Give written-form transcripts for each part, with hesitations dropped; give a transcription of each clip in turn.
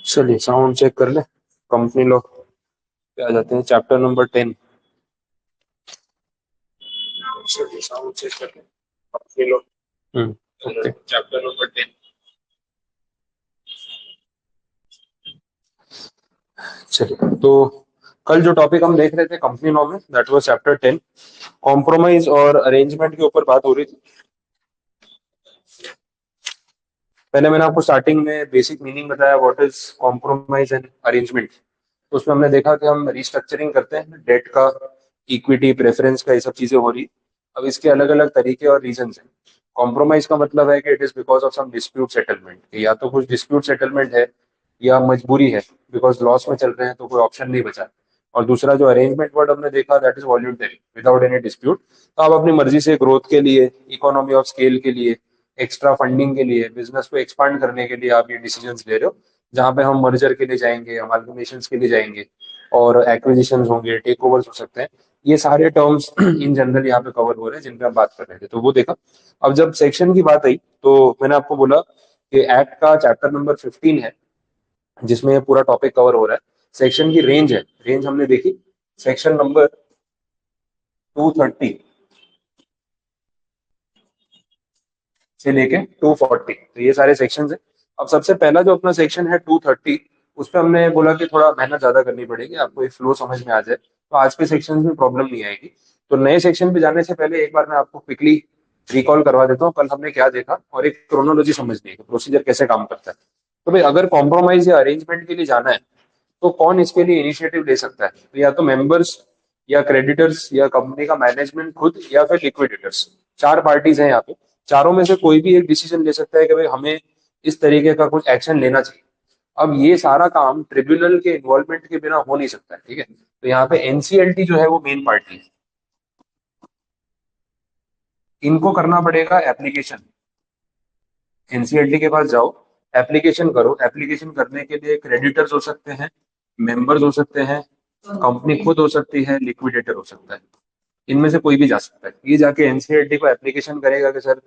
चलिए sound check कर ले। कंपनी लॉ पे आ जाते हैं, चैप्टर नंबर 10। चलिए साउंड चेक कर ले, company law. Okay, chapter number 10। चलिए तो कल जो टॉपिक हम देख रहे थे कंपनी लॉ में, दैट वाज चैप्टर 10। कॉम्प्रोमाइज और अरेंजमेंट के ऊपर बात हो रही थी। पहले मैंने आपको स्टार्टिंग में बेसिक मीनिंग बताया, what is compromise and arrangement. तो उसमें हमने देखा कि हम रिस्ट्रक्चरिंग करते हैं डेट का, इक्विटी प्रेफरेंस का, ये सब चीजें हो रही। अब इसके अलग अलग तरीके और रीजन हैं। कॉम्प्रोमाइज का मतलब है कि it is because of some dispute settlement, या तो कुछ डिस्प्यूट सेटलमेंट है या मजबूरी है, बिकॉज लॉस में चल रहे हैं तो कोई ऑप्शन नहीं बचा। और दूसरा जो अरेंजमेंट वर्ड हमने देखा, that is voluntary without any dispute. तो आप अपनी मर्जी से ग्रोथ के लिए, इकोनॉमी ऑफ स्केल के लिए, एक्स्ट्रा फंडिंग के लिए, बिजनेस को एक्सपांड करने के लिए आप ये डिसीजंस ले रहे हो, जहां पे हम मर्जर के लिए जाएंगे, अमाल्गमेशंस के लिए जाएंगे, और एक्विजिशन होंगे, टेक ओवर्स हो सकते हैं। ये सारे टर्म्स इन जनरल यहाँ पे कवर हो रहे हैं जिन पे हम बात कर रहे थे, तो वो देखा। अब जब सेक्शन की बात आई तो मैंने आपको बोला कि एक्ट का चैप्टर नंबर 15 है जिसमें ये पूरा टॉपिक कवर हो रहा है। सेक्शन की रेंज है, रेंज हमने देखी, सेक्शन नंबर 230 से लेके 240, तो ये सारे सेक्शन है। अब सबसे पहला जो अपना सेक्शन है 230, उस पर हमने बोला कि थोड़ा मेहनत ज्यादा करनी पड़ेगी, आपको एक फ्लो समझ में आ जाए तो आज के सेक्शन में प्रॉब्लम नहीं आएगी। तो नए सेक्शन पे जाने से पहले एक बार मैं आपको क्विकली रिकॉल करवा देता हूँ कल हमने क्या देखा, और एक क्रोनोलॉजी समझनी है, प्रोसीजर कैसे काम करता है। तो भाई अगर कॉम्प्रोमाइज या अरेंजमेंट के लिए जाना है तो कौन इसके लिए इनिशिएटिव ले सकता है? तो या तो मेंबर्स, या क्रेडिटर्स, या कंपनी का मैनेजमेंट खुद, या फिर लिक्विडेटर्स। चार पार्टीज हैं यहाँ पे। चारों में से कोई भी एक डिसीजन ले सकता है कि भाई हमें इस तरीके का कुछ एक्शन लेना चाहिए। अब ये सारा काम ट्रिब्यूनल के इन्वॉल्वमेंट के बिना हो नहीं सकता है, ठीक है। तो यहाँ पे एनसीएलटी जो है वो मेन पार्टी है। इनको करना पड़ेगा एप्लीकेशन, एनसीएलटी के पास जाओ, एप्लीकेशन करो। एप्लीकेशन करने के लिए क्रेडिटर्स हो सकते हैं, मेंबर्स हो सकते हैं, कंपनी खुद हो सकती है, लिक्विडेटर हो सकता है। इनमें से कोई भी जा सकता है। ये जाके एनसीएलटी को एप्लीकेशन करेगा कि सर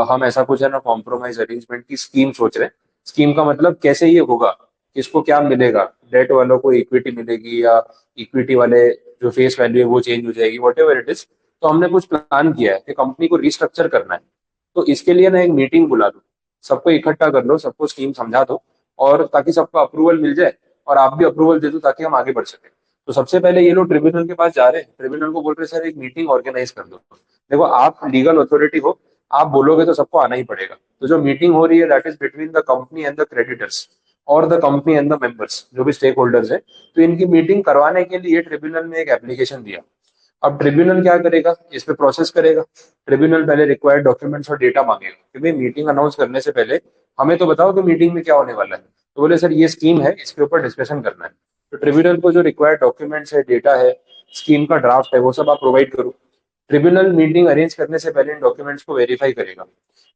हम ऐसा कुछ है ना कॉम्प्रोमाइज अरेंजमेंट की स्कीम सोच रहे हैं। स्कीम का मतलब कैसे ये होगा, किसको क्या मिलेगा, डेट वालों को इक्विटी मिलेगी या इक्विटी वाले जो फेस वैल्यू है वो चेंज हो जाएगी, वॉट एवर इट इज। तो हमने कुछ प्लान किया है कि कंपनी को रिस्ट्रक्चर करना है। तो इसके लिए ना एक मीटिंग बुला लो, सबको इकट्ठा कर लो, सबको स्कीम समझा दो, और ताकि सबको अप्रूवल मिल जाए और आप भी अप्रूवल दे दो ताकि हम आगे बढ़ सके। तो सबसे पहले ये लोग ट्रिब्यूनल के पास जा रहे हैं, ट्रिब्यूनल को बोल रहे हैं सर एक मीटिंग ऑर्गेनाइज कर दो। देखो आप लीगल अथॉरिटी हो, आप बोलोगे तो सबको आना ही पड़ेगा। तो जो मीटिंग हो रही है that is between the company and the creditors, or the company and the members, जो भी स्टेक होल्डर्स है। तो इनकी मीटिंग करवाने के लिए ट्रिब्यूनल में एक एप्लीकेशन दिया। अब ट्रिब्यूनल क्या करेगा, इस पे प्रोसेस करेगा। ट्रिब्यूनल पहले रिक्वायर्ड डॉक्यूमेंट्स और डेटा मांगेगा कि भाई मीटिंग अनाउंस करने से पहले हमें तो बताओ कि मीटिंग में क्या होने वाला है। तो बोले सर ये स्कीम है, इसके ऊपर डिस्कशन करना है। तो ट्रिब्यूनल को जो रिक्वायर्ड डॉक्यूमेंट्स है, डेटा है, स्कीम का ड्राफ्ट है, वो सब आप प्रोवाइड करो। ट्रिब्यूनल मीटिंग अरेंज करने से पहले इन डॉक्यूमेंट्स को वेरीफाई करेगा।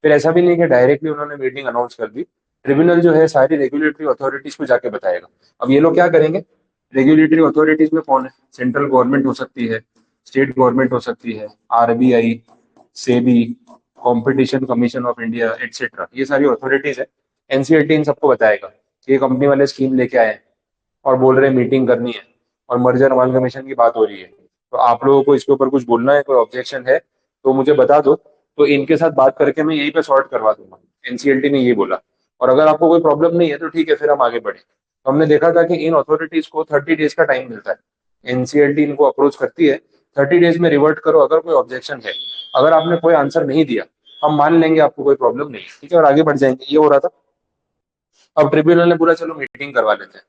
फिर ऐसा भी नहीं कि डायरेक्टली उन्होंने मीटिंग अनाउंस कर दी, ट्रिब्यूनल जो है सारी रेगुलेटरी अथॉरिटीज को जाके बताएगा। अब ये लोग क्या करेंगे, रेगुलेटरी अथॉरिटीज में कौन है, सेंट्रल गवर्नमेंट हो सकती है, स्टेट गवर्नमेंट हो सकती है, RBI, SEBI, competition commission of India, etcetera, ये सारी अथॉरिटीज है। एनसीएलटी इन सबको बताएगा कि ये कंपनी वाले स्कीम लेके आए हैं और बोल रहे हैं मीटिंग करनी है और मर्जर अमाल्गमेशन की बात हो रही है, तो आप लोगों को इसके ऊपर कुछ बोलना है, कोई ऑब्जेक्शन है तो मुझे बता दो। तो इनके साथ बात करके मैं यहीं पे सॉर्ट करवा दूंगा, एनसीएलटी ने ये बोला। और अगर आपको कोई प्रॉब्लम नहीं है तो ठीक है, फिर हम आगे बढ़े। तो हमने देखा था कि इन अथॉरिटीज को 30 डेज का टाइम मिलता है। एनसीएलटी इनको अप्रोच करती है, 30 डेज में रिवर्ट करो अगर कोई ऑब्जेक्शन है। अगर आपने कोई आंसर नहीं दिया, हम मान लेंगे आपको कोई प्रॉब्लम नहीं है, ठीक है, और आगे बढ़ जाएंगे। ये हो रहा था। अब ट्रिब्यूनल ने बोला चलो मीटिंग करवा लेते हैं।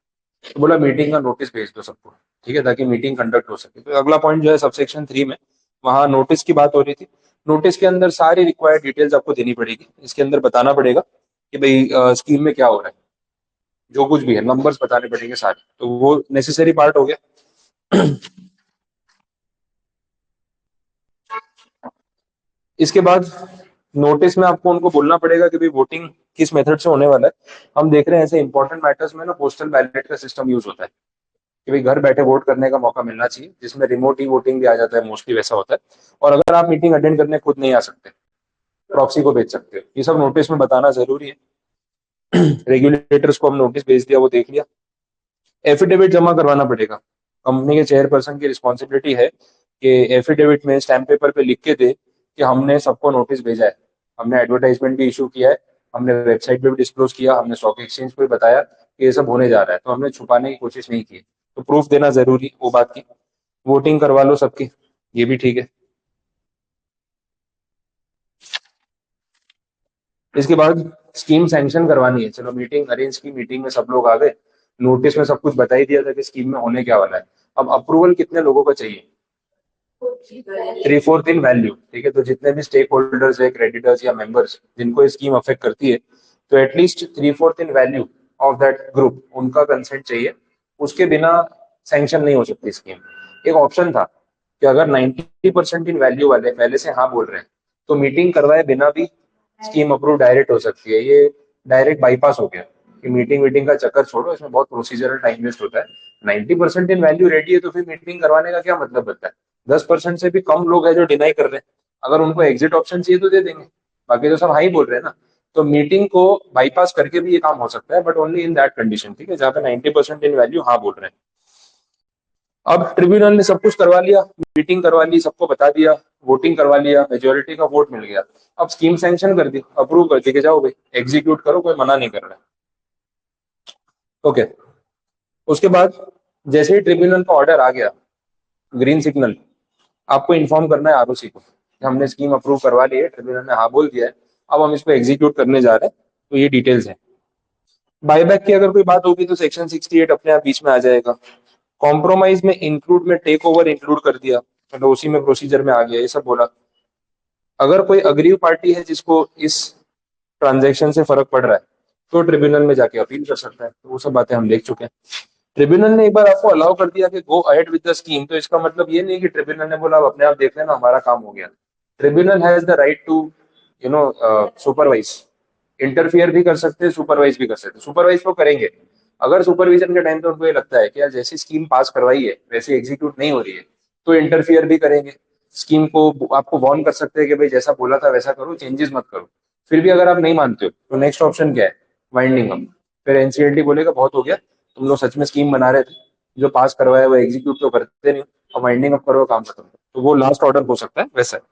तो बोला मीटिंग का नोटिस भेज दो सबको, ठीक है, ताकि मीटिंग कंडक्ट हो सके। तो अगला पॉइंट जो है सबसेक्शन 3 में, वहां नोटिस की बात हो रही थी। नोटिस के अंदर सारी रिक्वायर्ड डिटेल्स आपको देनी पड़ेगी। इसके अंदर बताना पड़ेगा कि भाई स्कीम में क्या हो रहा है, जो कुछ भी है नंबर्स बताने पड़ेंगे सारे, तो वो नेसेसरी पार्ट हो गया। इसके बाद नोटिस में आपको उनको बोलना पड़ेगा कि भाई वोटिंग किस मेथड से होने वाला है। हम देख रहे हैं ऐसे इंपॉर्टेंट मैटर्स में ना पोस्टल बैलेट का सिस्टम यूज होता है। कि भाई घर बैठे वोट करने का मौका मिलना चाहिए, जिसमें रिमोट ही वोटिंग भी आ जाता है, मोस्टली वैसा होता है। और अगर आप मीटिंग अटेंड करने खुद नहीं आ सकते, प्रॉक्सी को भेज सकते हो। ये सब नोटिस में बताना जरूरी है। रेगुलेटर्स को हम नोटिस भेज दिया, वो देख लिया। एफिडेविट जमा करवाना पड़ेगा। कंपनी के चेयरपर्सन की रिस्पॉन्सिबिलिटी है कि एफिडेविट में स्टैम्प पेपर पे लिख के दे कि हमने सबको नोटिस भेजा है, हमने एडवर्टाइजमेंट भी इशू किया है, हमने वेबसाइट पे भी डिस्क्लोज किया, हमने स्टॉक एक्सचेंज पे भी बताया कि ये सब होने जा रहा है, तो हमने छुपाने की कोशिश नहीं की। तो प्रूफ देना जरूरी वो बात की। वोटिंग करवा लो सबकी, ये भी ठीक है। इसके बाद स्कीम सैंक्शन करवानी है। चलो मीटिंग अरेंज की, मीटिंग में सब लोग आ गए, नोटिस में सब कुछ बता ही दिया था कि स्कीम में होने क्या वाला है। अब अप्रूवल कितने लोगों का चाहिए? 3/4 इन वैल्यू, ठीक है। तो जितने भी स्टेक होल्डर्स है, क्रेडिटर्स या मेंबर्स जिनको ये स्कीम अफेक्ट करती है, तो at least 3/4 in value of that group, उनका कंसेंट चाहिए। उसके बिना सैंक्शन नहीं हो सकती स्कीम। एक ऑप्शन था कि अगर 90% इन वैल्यू वाले पहले से हाँ बोल रहे हैं, तो मीटिंग करवाए बिना भी स्कीम अप्रूव डायरेक्ट हो सकती है। ये डायरेक्ट बाईपास हो गया कि मीटिंग वीटिंग का चक्कर छोड़ो, इसमें बहुत प्रोसीजरल टाइम वेस्ट होता है। 90% इन वैल्यू रेडी है, तो फिर मीटिंग करवाने का क्या मतलब बनता है? 10% से भी कम लोग हैं जो डिनाई कर रहे हैं, अगर उनको एग्जिट ऑप्शन चाहिए तो दे देंगे, बाकी तो सब हाँ ही बोल रहे हैं ना। तो मीटिंग को बाईपास करके भी ये काम हो सकता है, but only in that condition, ठीक है, जहाँ पे 90% इन वैल्यू हाँ बोल रहे हैं। अब ट्रिब्यूनल ने सब कुछ करवा लिया, मीटिंग करवा ली, सबको बता दिया, वोटिंग करवा लिया, मेजोरिटी का वोट मिल गया। अब स्कीम सैंक्शन कर दी, अप्रूव कर दी कि जाओ भाई एग्जीक्यूट करो, कोई मना नहीं कर रहा है। ओके। उसके बाद जैसे ही ट्रिब्यूनल का ऑर्डर आ गया, ग्रीन सिग्नल, आपको इन्फॉर्म करना है आरओसी को कि हमने स्कीम अप्रूव करवा ली है, ट्रिब्यूनल ने हाँ बोल दिया है, अब हम इसको एग्जीक्यूट करने जा रहे हैं। तो ये डिटेल्स है। बायबैक की अगर कोई बात होगी तो सेक्शन 68 अपने आप बीच में आ जाएगा। कॉम्प्रोमाइज में इंक्लूड में टेक ओवर इंक्लूड कर दिया, मतलब उसी में प्रोसीजर में आ गया, ये सब बोला। अगर कोई अग्रीव पार्टी है जिसको इस ट्रांजैक्शन से फर्क पड़ रहा है, तो ट्रिब्यूनल में जाके अपील कर सकता है। तो वो सब बातें हम देख चुके हैं। ट्रिब्यूनल ने एक बार आपको अलाउ कर दिया कि go ahead with the scheme, तो इसका मतलब ये नहीं कि ट्रिब्यूनल ने बोला अब अपने आप देख लेना हमारा काम हो गया। Tribunal has the right to supervise, interfere भी कर सकते हैं, सुपरवाइज भी कर सकते हैं। सुपरवाइज तो करेंगे अगर सुपरविजन के टाइम पे उनको ये लगता है कि यार जैसी स्कीम पास करवाई है वैसे एग्जीक्यूट नहीं हो रही है, तो इंटरफियर भी करेंगे। स्कीम को आपको वार्न कर सकते हैं कि भाई जैसा बोला था वैसा करो, चेंजेस मत करो। फिर भी अगर आप नहीं मानते हो तो नेक्स्ट ऑप्शन क्या है? Winding up. फिर एनसीएलटी बोलेगा बहुत हो गया, तुम लोग सच में स्कीम बना रहे थे, जो पास करवाया वो एग्जीक्यूट तो करते नहीं, और वाइंडिंग अप करो, काम खत्म। तो वो लास्ट ऑर्डर हो सकता है वैसा है।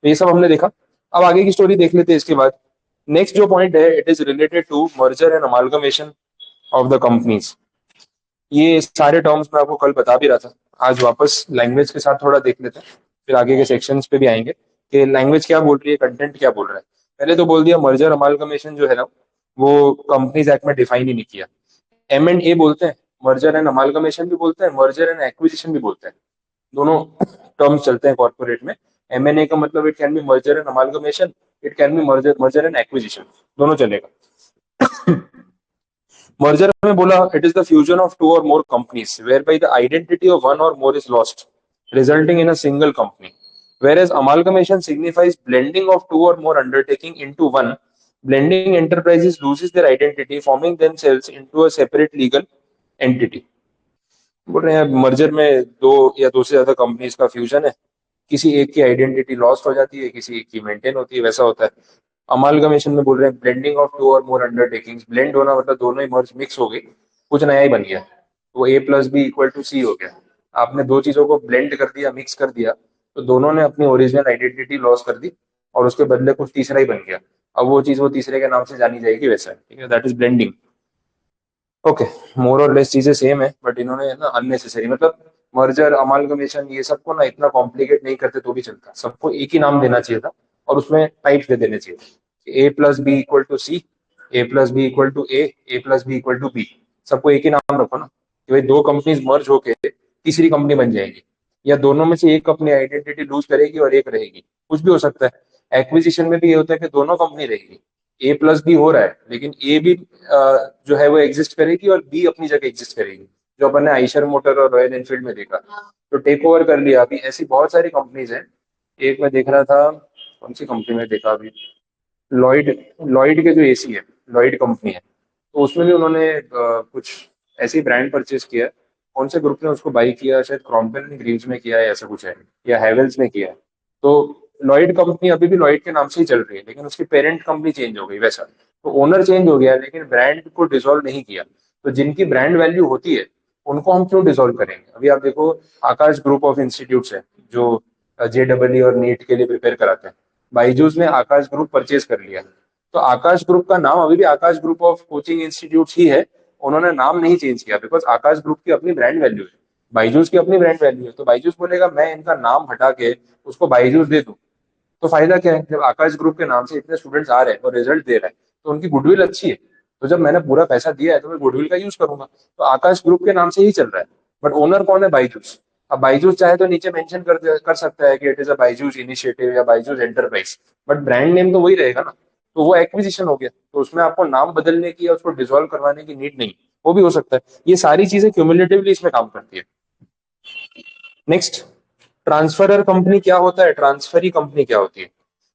तो ये सब हमने देखा। अब आगे की स्टोरी देख लेते हैं इसके बाद। नेक्स्ट जो पॉइंट है, it is related to merger and amalgamation of the companies. ये सारे टर्म्स मैं आपको कल बता भी रहा था, आज वापस लैंग्वेज के साथ थोड़ा देख लेते हैं, फिर आगे के सेक्शंस पे भी आएंगे कि लैंग्वेज क्या बोल रही है, कंटेंट क्या बोल रहा है। पहले तो बोल दिया मर्जर अमालगमेशन जो है ना, वो कंपनीज एक्ट में डिफाइन ही नहीं किया। M&A बोलते हैं, मर्जर एंड अमालगमेशन भी बोलते हैं, मर्जर एंड एक्विजिशन भी बोलते हैं, दोनों टर्म्स चलते हैं कॉर्पोरेट में। M&A का मतलब it can be merger and amalgamation, it can be merger merger and acquisition, दोनों चलेगा। मर्जर में बोला it is the fusion of two or more companies whereby the identity of one or more is lost resulting in a single company, whereas amalgamation signifies blending of two or more undertaking into one. Blending enterprises loses their identity, forming themselves into a separate legal entity. बोल रहे हैं merger में दो या दो से ज्यादा companies का फ्यूजन है, किसी एक की आइडेंटिटी लॉस्ट हो जाती है, किसी एक की मेंटेन होती है, वैसा होता है। अमालगमेशन में बोल रहे हैं blending of two or more undertakings, blend होना मतलब दोनों ही मर्ज मिक्स हो गई, कुछ नया ही बन गया, वो A+B=C हो गया। आपने दो चीजों को ब्लेंड कर दिया, मिक्स कर दिया, तो दोनों ने अपनी ओरिजिनल आइडेंटिटी लॉस कर दी, और उसके बदले कुछ तीसरा ही बन गया। अब वो चीज वो तीसरे के नाम से जानी जाएगी, वैसा है, ठीक है, दैट इज ब्लेंडिंग। ओके। मोर और लेस चीजें सेम है, बट इन्होंने ना अननेसेसरी, मतलब मर्जर अमालगमेशन ये सबको ना इतना कॉम्प्लिकेट नहीं करते तो भी चलता, सबको एक ही नाम देना चाहिए था, और उसमें टाइप्स दे देने चाहिए थे, A+B=C, A+B=A, A+B=B, सबको एक ही नाम रखो ना, कि भाई दो कंपनीज मर्ज होके तीसरी कंपनी बन जाएगी, या दोनों में से एक अपनी आइडेंटिटी लूज करेगी और एक रहेगी, कुछ भी हो सकता है। एक्विजिशन में भी ये होता है कि दोनों कंपनी रहेगी, A+B हो रहा है, लेकिन ए भी जो है वो एग्जिस्ट करेगी और बी अपनी जगह एग्जिस्ट करेगी, जो अपन ने आइशर मोटर और रॉयल एनफील्ड में देखा। तो टेक ओवर कर लिया। अभी ऐसी बहुत सारी कंपनीज हैं। एक मैं देख रहा था, कौन सी कंपनी में देखा अभी, लॉयड, लॉयड के जो एसी है, लॉयड कंपनी है, तो उसमें भी उन्होंने कुछ ऐसी ब्रांड परचेज किया है, कौन से ग्रुप ने उसको बाई किया, शायद क्रॉम्पटन ने ग्रीव्स में किया है, ऐसा कुछ है, या हैवेल्स ने किया है। तो लॉयड कंपनी अभी भी लॉयड के नाम से ही चल रही है, लेकिन उसकी पेरेंट कंपनी चेंज हो गई वैसा। तो ओनर चेंज हो गया लेकिन ब्रांड को डिसॉल्व नहीं किया। तो जिनकी ब्रांड वैल्यू होती है उनको हम क्यों डिसॉल्व करेंगे? अभी आप देखो, आकाश ग्रुप ऑफ इंस्टीट्यूट्स है जो JEE और नीट के लिए प्रिपेयर कराते हैं। बाइजूस ने आकाश ग्रुप परचेज कर लिया। तो आकाश ग्रुप का नाम अभी भी आकाश ग्रुप ऑफ कोचिंग इंस्टीट्यूट्स ही है। उन्होंने नाम नहीं चेंज किया, बिकॉज आकाश ग्रुप की अपनी ब्रांड वैल्यू है, बाइजूस की अपनी ब्रांड वैल्यू है। तो बाइजूस बोलेगा मैं इनका नाम हटा के उसको बाइजूस दे दूं, तो फायदा क्या है? जब आकाश ग्रुप के नाम से इतने स्टूडेंट्स आ रहे हैं और रिजल्ट दे रहे हैं तो उनकी गुडविल अच्छी है। तो जब मैंने पूरा पैसा दिया है तो मैं गुडविल का यूज करूंगा। तो आकाश ग्रुप के नाम से ही चल रहा है, बट ओनर कौन है? बाइजूस। अब बाइजूस चाहे तो नीचे मेंशन कर सकता है कि it is a Byju's initiative या Byju's enterprise, but brand name तो वही रहेगा ना। तो वो एक्विजिशन हो गया, तो उसमें आपको नाम बदलने की या उसको डिसॉल्व करवाने की नीड नहीं, वो भी हो सकता है। ये सारी चीजें क्यूमुलेटिवली इसमें काम करती है। नेक्स्ट, ट्रांसफरर कंपनी क्या होता है, ट्रांसफरी कंपनी क्या होती है?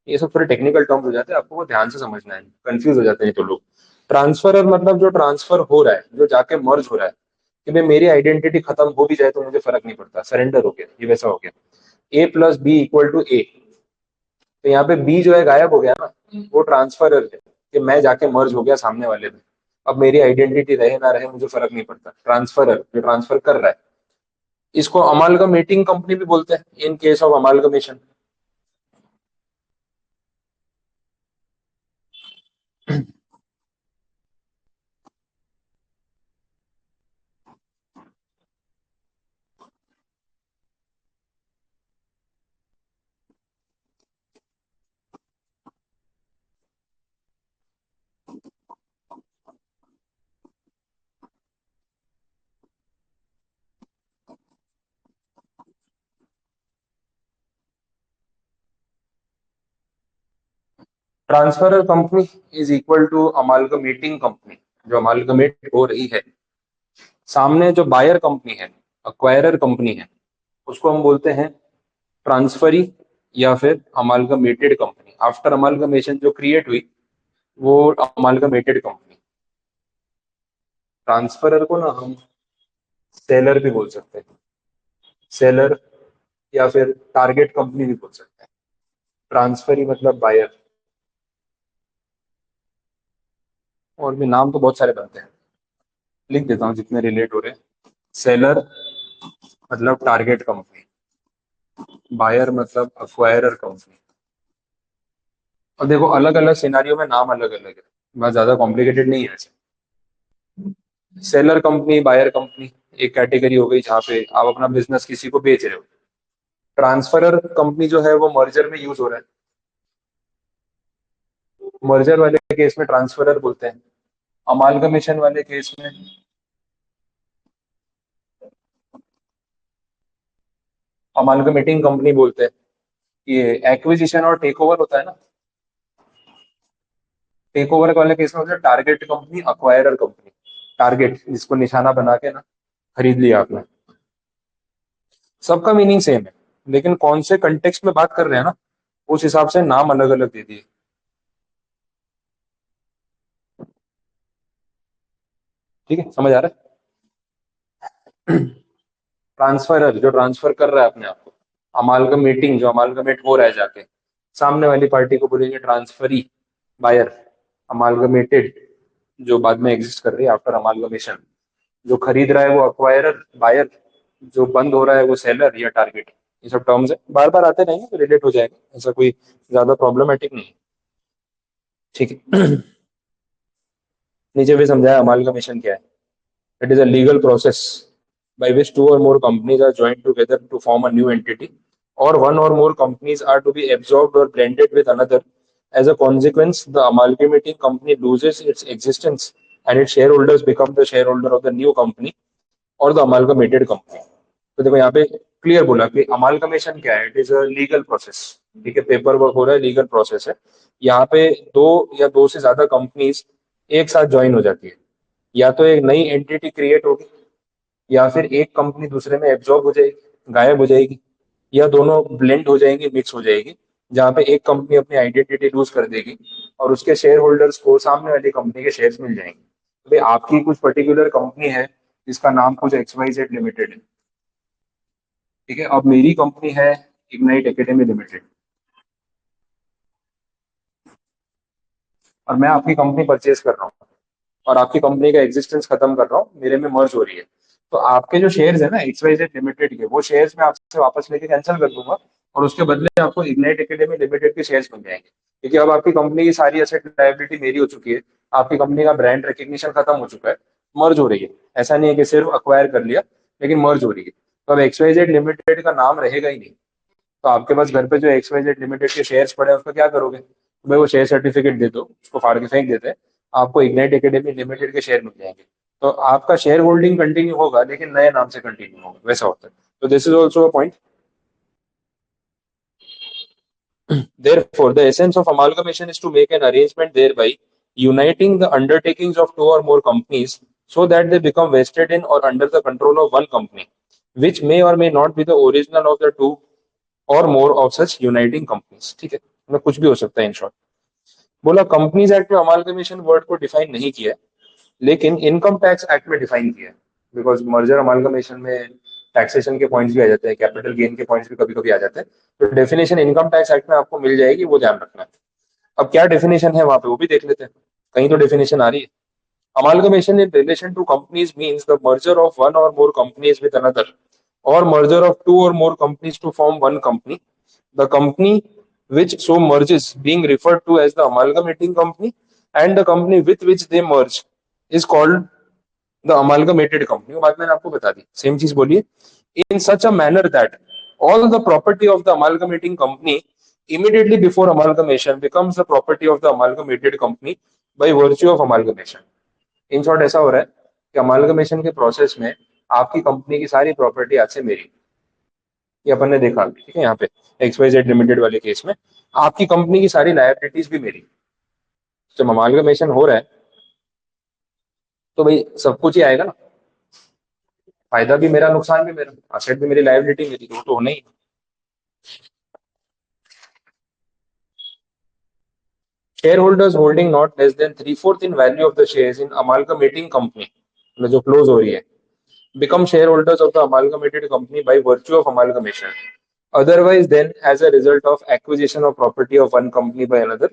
ये सब थोड़े टेक्निकल टर्म्स हो जाते हैं, आपको वो ध्यान से समझना है, कंफ्यूज हो जाते हैं तो लोग। ट्रांसफरर मतलब जो ट्रांसफर हो रहा है, जो जाके मर्ज हो रहा है, कि भाई मेरी आइडेंटिटी खत्म हो भी जाए तो मुझे फर्क नहीं पड़ता, सरेंडर हो गया, ये वैसा हो गया। A+B=A, तो यहाँ पे बी जो है गायब हो गया ना, वो ट्रांसफरर है, कि मैं जाके मर्ज हो गया सामने वाले में। अब मेरी आइडेंटिटी रहे ना रहे मुझे फर्क नहीं पड़ता। ट्रांसफरर जो ट्रांसफर कर रहा है, इसको अमालगमेटिंग कंपनी भी बोलते हैं in case of amalgamation. Transferor company is equal to amalgamating company, जो अमालगमेट हो रही है। सामने जो बायर कंपनी है, अक्वायरर कंपनी है, उसको हम बोलते हैं ट्रांसफरी या फिर अमालगमेटेड कंपनी। आफ्टर अमालगमेशन जो क्रिएट हुई वो अमालगमेटेड कंपनी। ट्रांसफरर को ना हम सेलर भी बोल सकते हैं, सेलर, या फिर टारगेट कंपनी भी बोल सकते हैं। ट्रांसफरी मतलब बायर, और भी नाम तो बहुत सारे बनते हैं, लिख देता हूँ जितने रिलेट हो रहे हैं। सेलर मतलब टारगेट कंपनी, बायर मतलब अक्वायरर कंपनी। और देखो अलग अलग सिनारियों में नाम अलग अलग है, बहुत ज्यादा कॉम्प्लिकेटेड नहीं है ऐसे। सेलर कंपनी, बायर कंपनी एक कैटेगरी हो गई जहाँ पे आप अपना बिजनेस किसी को बेच रहे हो। ट्रांसफरर कंपनी जो है वो मर्जर में यूज हो रहा है, मर्जर वाले केस में ट्रांसफरर बोलते हैं। अमालगमेशन वाले केस में अमालगमेटिंग कंपनी बोलते हैं। ये एक्विजिशन और टेक ओवर होता है ना, टेक ओवर वाले केस में होता है target company, acquirer company. Target जिसको निशाना बना के ना खरीद लिया आपने। सबका मीनिंग सेम है, लेकिन कौन से कंटेक्स्ट में बात कर रहे हैं ना, उस हिसाब से नाम अलग अलग दे दिए। ठीक है, समझ आ रहा है? ट्रांसफरर जो ट्रांसफर कर रहा है अपने आप को, अमालगमेटिंग जो अमालगमेट हो रहा है जाके, सामने वाली पार्टी को बोलेंगे ट्रांसफरी, बायर। अमालगमेटेड जो बाद में एग्जिस्ट कर रही है आफ्टर अमालगमेशन, जो खरीद रहा है वो अक्वायरर, बायर, जो बंद हो रहा है वो सेलर या टारगेट। ये सब टर्म्स है, बार बार आते रहेंगे तो रिलेट हो जाएगा, ऐसा कोई ज्यादा प्रॉब्लमेटिक नहीं है। ठीक है। नीचे भी समझाया अमालगमेशन क्या है। It is a legal process by which two or more companies are joined together to form a new entity, or one or more companies are to be absorbed or blended with another. As a consequence, the amalgamating company loses its existence and its shareholders become the shareholder of the new company or the amalgamated company. तो देखो यहाँ पे clear बोला कि amalgamation क्या है, it is a legal process. ठीक है, पेपर वर्क हो रहा है, लीगल प्रोसेस है। यहाँ पे दो या दो से ज्यादा कंपनीज एक साथ ज्वाइन हो जाती है, या तो एक नई एंटिटी क्रिएट होगी, या फिर एक कंपनी दूसरे में एब्जॉर्ब हो जाएगी, गायब हो जाएगी, या दोनों ब्लेंड हो जाएंगी, मिक्स हो जाएगी, जहां पे एक कंपनी अपनी आइडेंटिटी लूज कर देगी और उसके शेयर होल्डर्स को सामने वाली कंपनी के शेयर्स मिल जाएंगे। तो भाई आपकी कुछ पर्टिकुलर कंपनी है जिसका नाम कुछ XYZ लिमिटेड है, ठीक है। अब मेरी कंपनी है इग्नाइट एकेडमी लिमिटेड, और मैं आपकी कंपनी परचेज कर रहा हूँ और आपकी कंपनी का एग्जिस्टेंस खत्म कर रहा हूँ, मेरे में मर्ज हो रही है। तो आपके जो शेयर्स है ना XYZ लिमिटेड के, वो शेयर्स मैं आपसे वापस लेके कैंसिल कर दूंगा, और उसके बदले आपको इग्नाइट एकेडमी लिमिटेड के शेयर्स मिल जाएंगे, क्योंकि अब आपकी कंपनी की सारी एसेट लायबिलिटी मेरी हो चुकी है, आपकी कंपनी का ब्रांड रिकग्निशन खत्म हो चुका है, मर्ज हो रही है। ऐसा नहीं है कि सिर्फ अक्वायर कर लिया, लेकिन मर्ज हो रही है। तो अब XYZ लिमिटेड का नाम रहेगा ही नहीं। तो आपके पास घर पे जो XYZ लिमिटेड के शेयर्स पड़े हैं, उसका क्या करोगे? तो भाई वो शेयर सर्टिफिकेट दे दो, उसको फाड़ के फेंक देते हैं, आपको इग्नाइट एकेडमी लिमिटेड के शेयर मिल जाएंगे। तो आपका शेयर होल्डिंग कंटिन्यू होगा, लेकिन नए नाम से कंटिन्यू होगा, वैसा होता है। तो this is also a point. Therefore, the essence of amalgamation is to make an arrangement thereby uniting the undertakings of two or more companies so that they become vested in or under the control of one company, which may or may not be the original of the two or more of such uniting companies। ठीक है, मतलब कुछ भी हो सकता है in short. बोला companies act में अमालगमेशन वर्ड को डिफाइन नहीं किया है, लेकिन इनकम टैक्स एक्ट में डिफाइन किया है। बिकॉज मर्जर अमालगमेशन में टैक्सेशन के पॉइंट्स भी आ जाते हैं, कैपिटल गेन के पॉइंट्स भी कभी कभी आ जाते हैं। तो डेफिनेशन इनकम टैक्स एक्ट में आपको मिल जाएगी, वो ध्यान रखना है। अब क्या डेफिनेशन है वहां पे, वो भी देख लेते हैं। कहीं तो डेफिनेशन आ रही है। Amalgamation in relation to companies means the merger of one or more companies with another, or merger of two or more companies to form one company. The company which so merges being referred to as the amalgamating company, and the company with which they merge is called the amalgamated company। वो बात मैंने आपको बता दी, same चीज बोलिए। In such a manner that all the property of the amalgamating company immediately before amalgamation becomes the property of the amalgamated company by virtue of amalgamation। In short ऐसा हो रहा है कि अमालगमेशन के प्रोसेस में आपकी कंपनी की सारी प्रॉपर्टी आज से मेरी। ये अपन ने देखा, ठीक है, यहाँ पे XYZ लिमिटेड वाले केस में आपकी कंपनी की सारी लायबिलिटीज भी मेरी। जब अमालगमेशन हो रहा है तो भाई सब कुछ ही आएगा ना, फायदा भी मेरा, नुकसान भी मेरा, असेट भी मेरी, लायबिलिटी मेरी, तो होना ही। Shareholders holding not less than 3/4 in value of the shares in amalgamating company, मतलब जो क्लोज हो रही है, become shareholders of the amalgamated company by virtue of amalgamation, otherwise than as a result of acquisition of property of one company by another,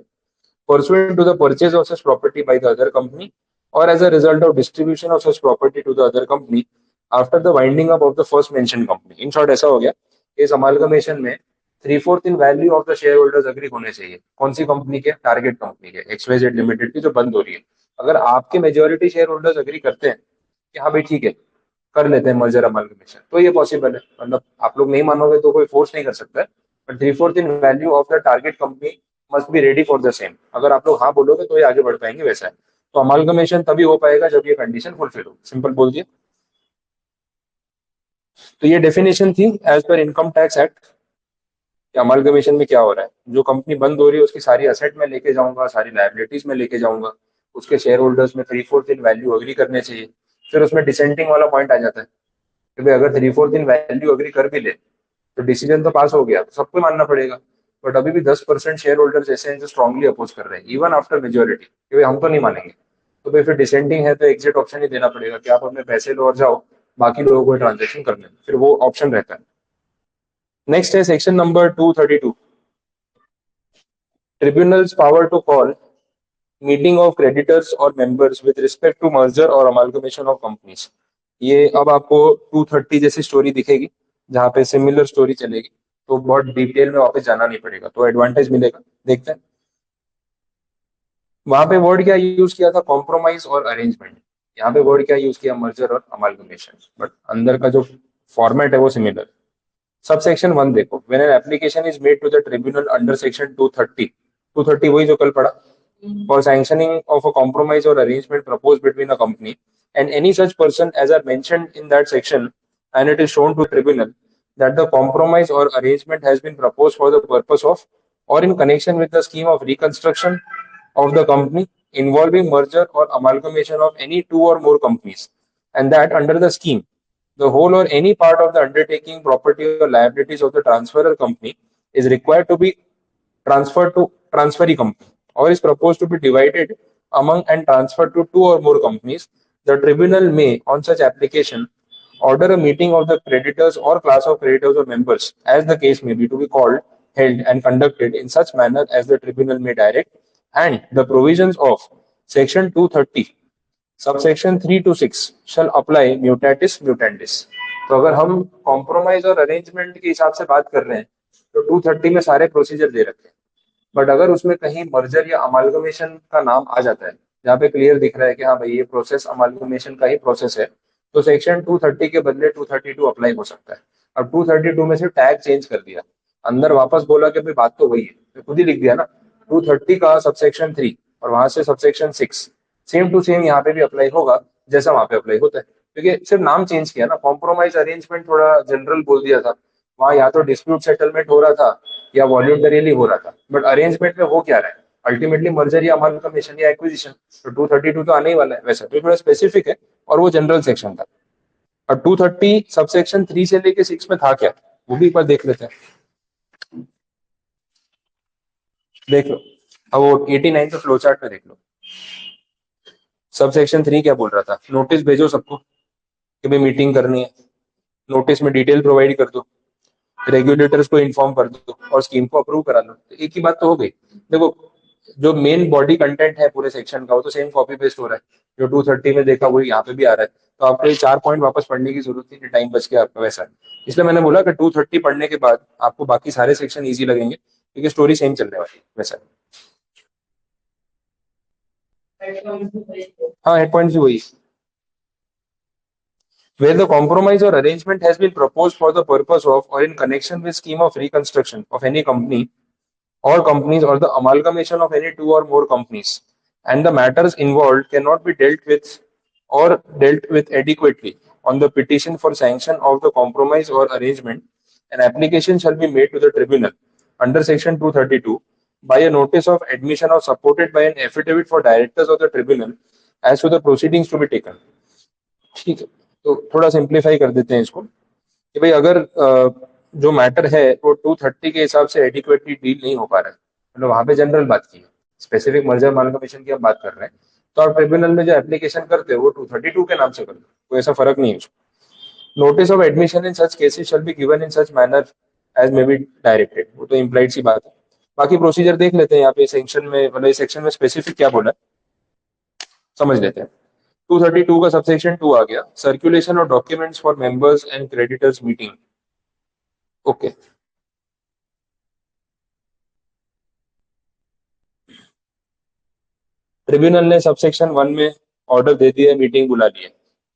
pursuant to the purchase of such property by the other company, or as a result of distribution of such property to the other company after the winding up of the first mentioned company। In short ऐसा हो गया, इस amalgamation में 3/4 in value of the shareholders agree होने चाहिए। कौन सी कंपनी के? टारगेट कंपनी के, XYZ लिमिटेड की, जो बंद हो रही है। अगर आपके मेजोरिटी शेयर होल्डर्स अग्री करते हैं कि हाँ भाई ठीक है, कर लेते हैं मर्जर अमालगमेशन, तो ये पॉसिबल है। मतलब आप लोग नहीं मानोगे तो कोई फोर्स नहीं कर सकता है, but 3/4 in value of the target company must be ready for the same. अगर आप लोग हाँ बोलोगे तो ये आगे बढ़ पाएंगे, वैसा है। तो अमालगमेशन तभी हो पाएगा जब ये कंडीशन फुलफिल हो, सिंपल बोल दिए। तो ये डेफिनेशन थी as per income tax act. Amalgamation में क्या हो रहा है, जो कंपनी बंद हो रही है उसकी सारी असेट में लेके जाऊंगा, सारी लाइबिलिटीज में लेके जाऊंगा, उसके शेयर होल्डर्स में 3/4 इन वैल्यू अग्री करने चाहिए। फिर उसमें डिसेंटिंग वाला पॉइंट आ जाता है कि भाई अगर 3/4 इन वैल्यू अग्री कर भी ले तो डिसीजन तो पास हो गया, तो सबको मानना पड़ेगा। बट अभी भी 10% शेयर होल्डर्स ऐसे हैं जो स्ट्रांगली अपोज कर रहे हैं, इवन आफ्टर मेजोरिटी, कि भाई हम तो नहीं मानेंगे। तो भाई फिर डिसेंटिंग है तो एग्जिट ऑप्शन ही देना पड़ेगा कि आप अपने पैसे लो और जाओ, बाकी लोगों को ट्रांजेक्शन करने, फिर वो ऑप्शन रहता है। नेक्स्ट है section number 232, tribunal's power to call meeting of creditors or members with respect to merger or amalgamation of companies. ये अब आपको 230 जैसी स्टोरी दिखेगी, जहाँ पे सिमिलर स्टोरी चलेगी, तो बहुत डिटेल में वापस जाना नहीं पड़ेगा, तो एडवांटेज मिलेगा। देखते हैं वहां पे वर्ड क्या यूज किया था, कॉम्प्रोमाइज और अरेंजमेंट। यहाँ पे वर्ड क्या यूज किया, मर्जर और अमालगमेशन, बट अंदर का जो फॉर्मेट है वो सिमिलर। सब सेक्शन 1 देखो, when an application is made to the tribunal under section 230 वही जो कल पढ़ा, for sanctioning of a compromise or arrangement proposed between a company and any such person as are mentioned in that section, and it is shown to the tribunal that the compromise or arrangement has been proposed for the purpose of or in connection with the scheme of reconstruction of the company involving merger or amalgamation of any two or more companies, and that under the scheme the whole or any part of the undertaking, property or liabilities of the transferor company is required to be transferred to transferee company or is proposed to be divided among and transferred to two or more companies, The tribunal may, on such application, order a meeting of the creditors or class of creditors or members, as the case may be, to be called, held, and conducted in such manner as the tribunal may direct, and the provisions of Section 230, Subsection 3 to 6 shall apply mutatis mutandis. तो अगर हम compromise और arrangement के हिसाब से बात कर रहे हैं तो 230 में सारे प्रोसीजर दे रखे हैं, बट अगर उसमें कहीं मर्जर या अमालगमेशन का नाम आ जाता है जहाँ पे क्लियर दिख रहा है कि हाँ भाई ये प्रोसेस अमालगमेशन का ही प्रोसेस है, तो सेक्शन 230 के बदले 232 अप्लाई हो सकता है। अब 232 में से टैग चेंज कर दिया, अंदर वापस बोला कि भाई बात तो वही है, तो खुद ही लिख दिया ना 230 का सबसेक्शन 3 और वहां से सबसेक्शन 6 सेम टू सेम यहाँ पे भी अप्लाई होगा जैसा वहां पे अप्लाई होता है, क्योंकि सिर्फ नाम चेंज किया ना। कॉम्प्रोमाइज अरेंजमेंट थोड़ा जनरल बोल दिया था, वहां या तो डिस्प्यूट सेटलमेंट हो रहा था या वॉल्यूंटरीली हो रहा था, बट अरेंजमेंट में हो क्या रहा है अल्टीमेटली, मर्जर या अमालगमेशन या एक्विजिशन, तो 232 तो आने ही वाला है। वैसा तो थोड़ा स्पेसिफिक है और वो जनरल सेक्शन था। और 230 सबसेक्शन 3 से लेके 6 में था क्या, वो भी एक बार देख लेते हैं। देख लो, अब वो 89 तो फ्लो चार्ट में देख लो। सबसेक्शन 3 क्या बोल रहा था, नोटिस भेजो सबको कि भाई मीटिंग करनी है, नोटिस में डिटेल प्रोवाइड कर दो, रेगुलेटर्स को इन्फॉर्म कर दो और स्कीम को अप्रूव करा लो। तो एक ही बात तो हो गई। देखो जो मेन बॉडी कंटेंट है पूरे सेक्शन का वो तो सेम कॉपी पेस्ट हो रहा है, जो 230 में देखा वही यहाँ पे भी आ रहा है, तो आपको ये 4 पॉइंट वापस पढ़ने की जरूरत नहीं, टाइम बच गया आपका वैसा। इसलिए मैंने बोला कि 230 पढ़ने के बाद आपको बाकी सारे सेक्शन ईजी लगेंगे क्योंकि स्टोरी सेम चलने वाली है वैसा। हाँ हेड पॉइंट भी वही। Where the compromise or arrangement has been proposed for the purpose of or in connection with scheme of reconstruction of any company or companies or the amalgamation of any two or more companies, and the matters involved cannot be dealt with adequately on the petition for sanction of the compromise or arrangement, an application shall be made to the tribunal under section 232 by a notice of admission or supported by an affidavit for directors of the tribunal as to the proceedings to be taken. ठीक है, तो थोड़ा simplify कर देते हैं इसको कि भाई अगर जो मैटर है वो 230 के हिसाब से एडिक्वेटली डील नहीं हो पा रहा है, मतलब वहां पे जनरल बात की है, स्पेसिफिक मर्जर अमालगमेशन की हम बात कर रहे हैं, तो आप ट्रिब्यूनल में जो एप्लीकेशन करते हो वो 232 के नाम से कर दो, कोई ऐसा फर्क नहीं है उसको। Notice of admission in such cases shall be given in such manner as may be directed, वो तो इम्प्लाइड सी बात है। बाकी प्रोसीजर देख लेते हैं यहाँ पे सेक्शन में, मतलब इस सेक्शन में स्पेसिफिक क्या बोला है समझ लेते हैं। 232 का सबसेक्शन 2 आ गया, circulation of documents for members and creditors meeting. Okay, tribunal ने सबसेक्शन 1 में ऑर्डर दे दिया, मीटिंग बुला ली है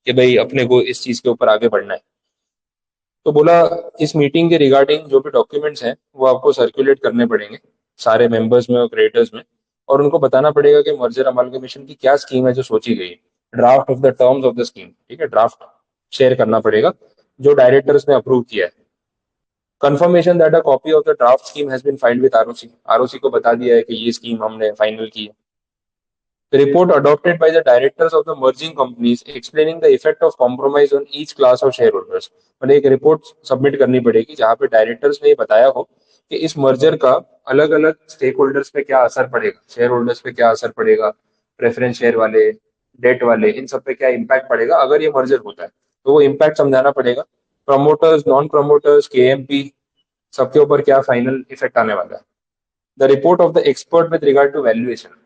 कि भाई अपने को इस चीज के ऊपर आगे बढ़ना है, तो बोला इस मीटिंग के रिगार्डिंग जो भी डॉक्यूमेंट्स हैं वो आपको सर्कुलेट करने पड़ेंगे सारे मेंबर्स में और क्रेडिटर्स में, और उनको बताना पड़ेगा कि मर्जर अमालगमेशन की क्या स्कीम है जो सोची गई है, draft of the terms of the scheme, ठीक है, ड्राफ्ट शेयर करना पड़ेगा जो डायरेक्टर्स ने अप्रूव किया है। Confirmation that a copy of the draft scheme has been filed with ROC, ROC को बता दिया है कि ये स्कीम हमने फाइनल की है। The report adopted by the directors of the merging companies explaining the effect of compromise on each class of shareholders, मतलब एक रिपोर्ट सबमिट करनी पड़ेगी जहां पे डायरेक्टर्स ने ये बताया हो कि इस मर्जर का अलग अलग स्टेक होल्डर्स पे क्या असर पड़ेगा, शेयर होल्डर्स पे क्या असर पड़ेगा, प्रेफरेंस शेयर वाले, डेट वाले, इन सब पे क्या इम्पैक्ट पड़ेगा अगर ये मर्जर होता है, तो वो इम्पैक्ट समझाना पड़ेगा। प्रमोटर्स, नॉन प्रमोटर्स, केएमपी, सबके ऊपर क्या फाइनल इफेक्ट आने वाला है। The report of the expert with regard to valuation,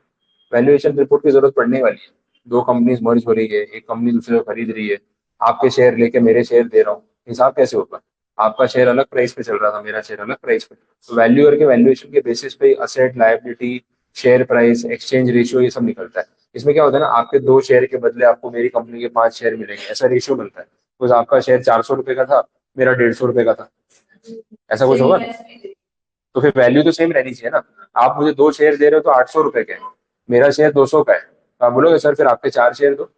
valuation report की जरूरत पड़ने वाली है। दो कंपनीज मर्ज हो रही है, एक कंपनी दूसरे को खरीद रही है, आपके शेयर लेके मेरे शेयर दे रहा हूँ, हिसाब कैसे होगा, आपका शेयर अलग प्राइस पे चल रहा था, मेरा शेयर अलग प्राइस पे, तो वैल्यूअर के वैल्यूएशन के बेसिस पे asset, liability, share price, exchange ratio ये सब निकलता है। इसमें क्या होता है ना, आपके 2 शेयर के बदले आपको मेरी कंपनी के 5 शेयर मिलेंगे, ऐसा रेशियो बनता है। तो आपका शेयर 400 रुपए का था, मेरा 150 रुपए का था, ऐसा कुछ होगा ना, तो फिर वैल्यू तो सेम रहनी चाहिए ना। आप मुझे 2 शेयर दे रहे हो तो 800 रुपए के, मेरा शेयर 200 का है, तो आप बोलोगे सर फिर आपके 4 शेयर दो,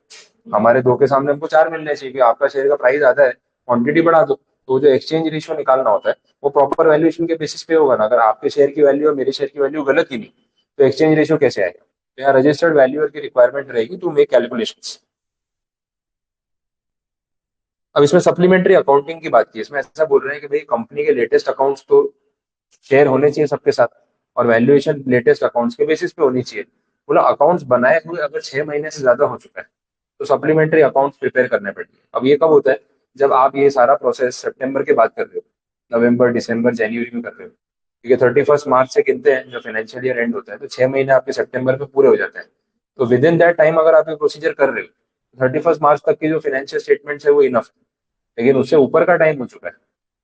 हमारे 2 के सामने हमको 4 मिलने चाहिए, आपका शेयर का प्राइस ज्यादा है, क्वांटिटी बढ़ा दो। तो जो एक्सचेंज रेशियो निकालना होता है वो प्रॉपर वैल्यूएशन के बेसिस पे होगा ना। अगर आपके शेयर की वैल्यू और मेरे शेयर की वैल्यू गलत ही नहीं तो एक्सचेंज रेशियो कैसे आएगा। तो यहाँ रजिस्टर्ड वैल्यूअर की रिक्वायरमेंट रहेगी टू मेक कैलकुलेशंस। अब इसमें सप्लीमेंट्री अकाउंटिंग की बात की, इसमें ऐसा बोल रहे हैं कि भाई कंपनी के लेटेस्ट अकाउंट्स तो शेयर होने चाहिए सबके साथ, और वैल्यूएशन लेटेस्ट अकाउंट्स के बेसिस पे होनी चाहिए। बोला अकाउंट्स बनाए हुए अगर 6 महीने से ज्यादा हो चुका है तो सप्लीमेंट्री अकाउंट्स प्रिपेयर करने पड़ेंगे। अब ये कब होता है, जब आप ये सारा प्रोसेस सितंबर के बाद कर रहे हो, नवंबर दिसंबर जनवरी में कर रहे हो, क्योंकि 31 मार्च से गिनते हैं जब फाइनेंशियल ईयर एंड होता है, तो 6 महीने आपके सितंबर में पूरे हो जाते हैं। तो विद इन दैट टाइम अगर आप ये प्रोसीजर कर रहे हो, 31 मार्च तक की जो फाइनेंशियल स्टेटमेंट है वो इनफ। लेकिन उससे ऊपर का टाइम हो चुका है,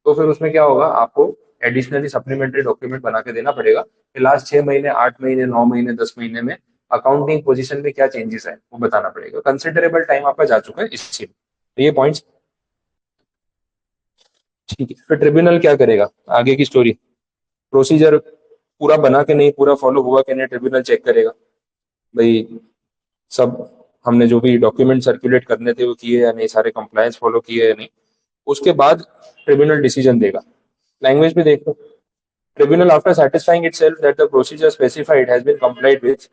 तो फिर उसमें क्या होगा, आपको एडिशनली सप्लीमेंट्री डॉक्यूमेंट बना के देना पड़ेगा कि लास्ट 6 महीने, 8 महीने, 9 महीने, 10 महीने में अकाउंटिंग पोजीशन में क्या चेंजेस है वो बताना पड़ेगा। कंसिडरेबल टाइम आपका जा चुका है इससे, तो ये पॉइंट्स। ठीक है, फिर ट्रिब्यूनल क्या करेगा, आगे की स्टोरी। प्रोसीजर पूरा बना के नहीं, पूरा फॉलो हुआ कि नहीं, ट्रिब्यूनल चेक करेगा भाई सब हमने जो भी डॉक्यूमेंट सर्कुलेट करने थे वो किए या नहीं, सारे कंप्लायंस फॉलो किए या नहीं। उसके बाद ट्रिब्यूनल डिसीजन देगा। लैंग्वेज भी देखो। Tribunal, after satisfying itself that the procedure specified has been complied with,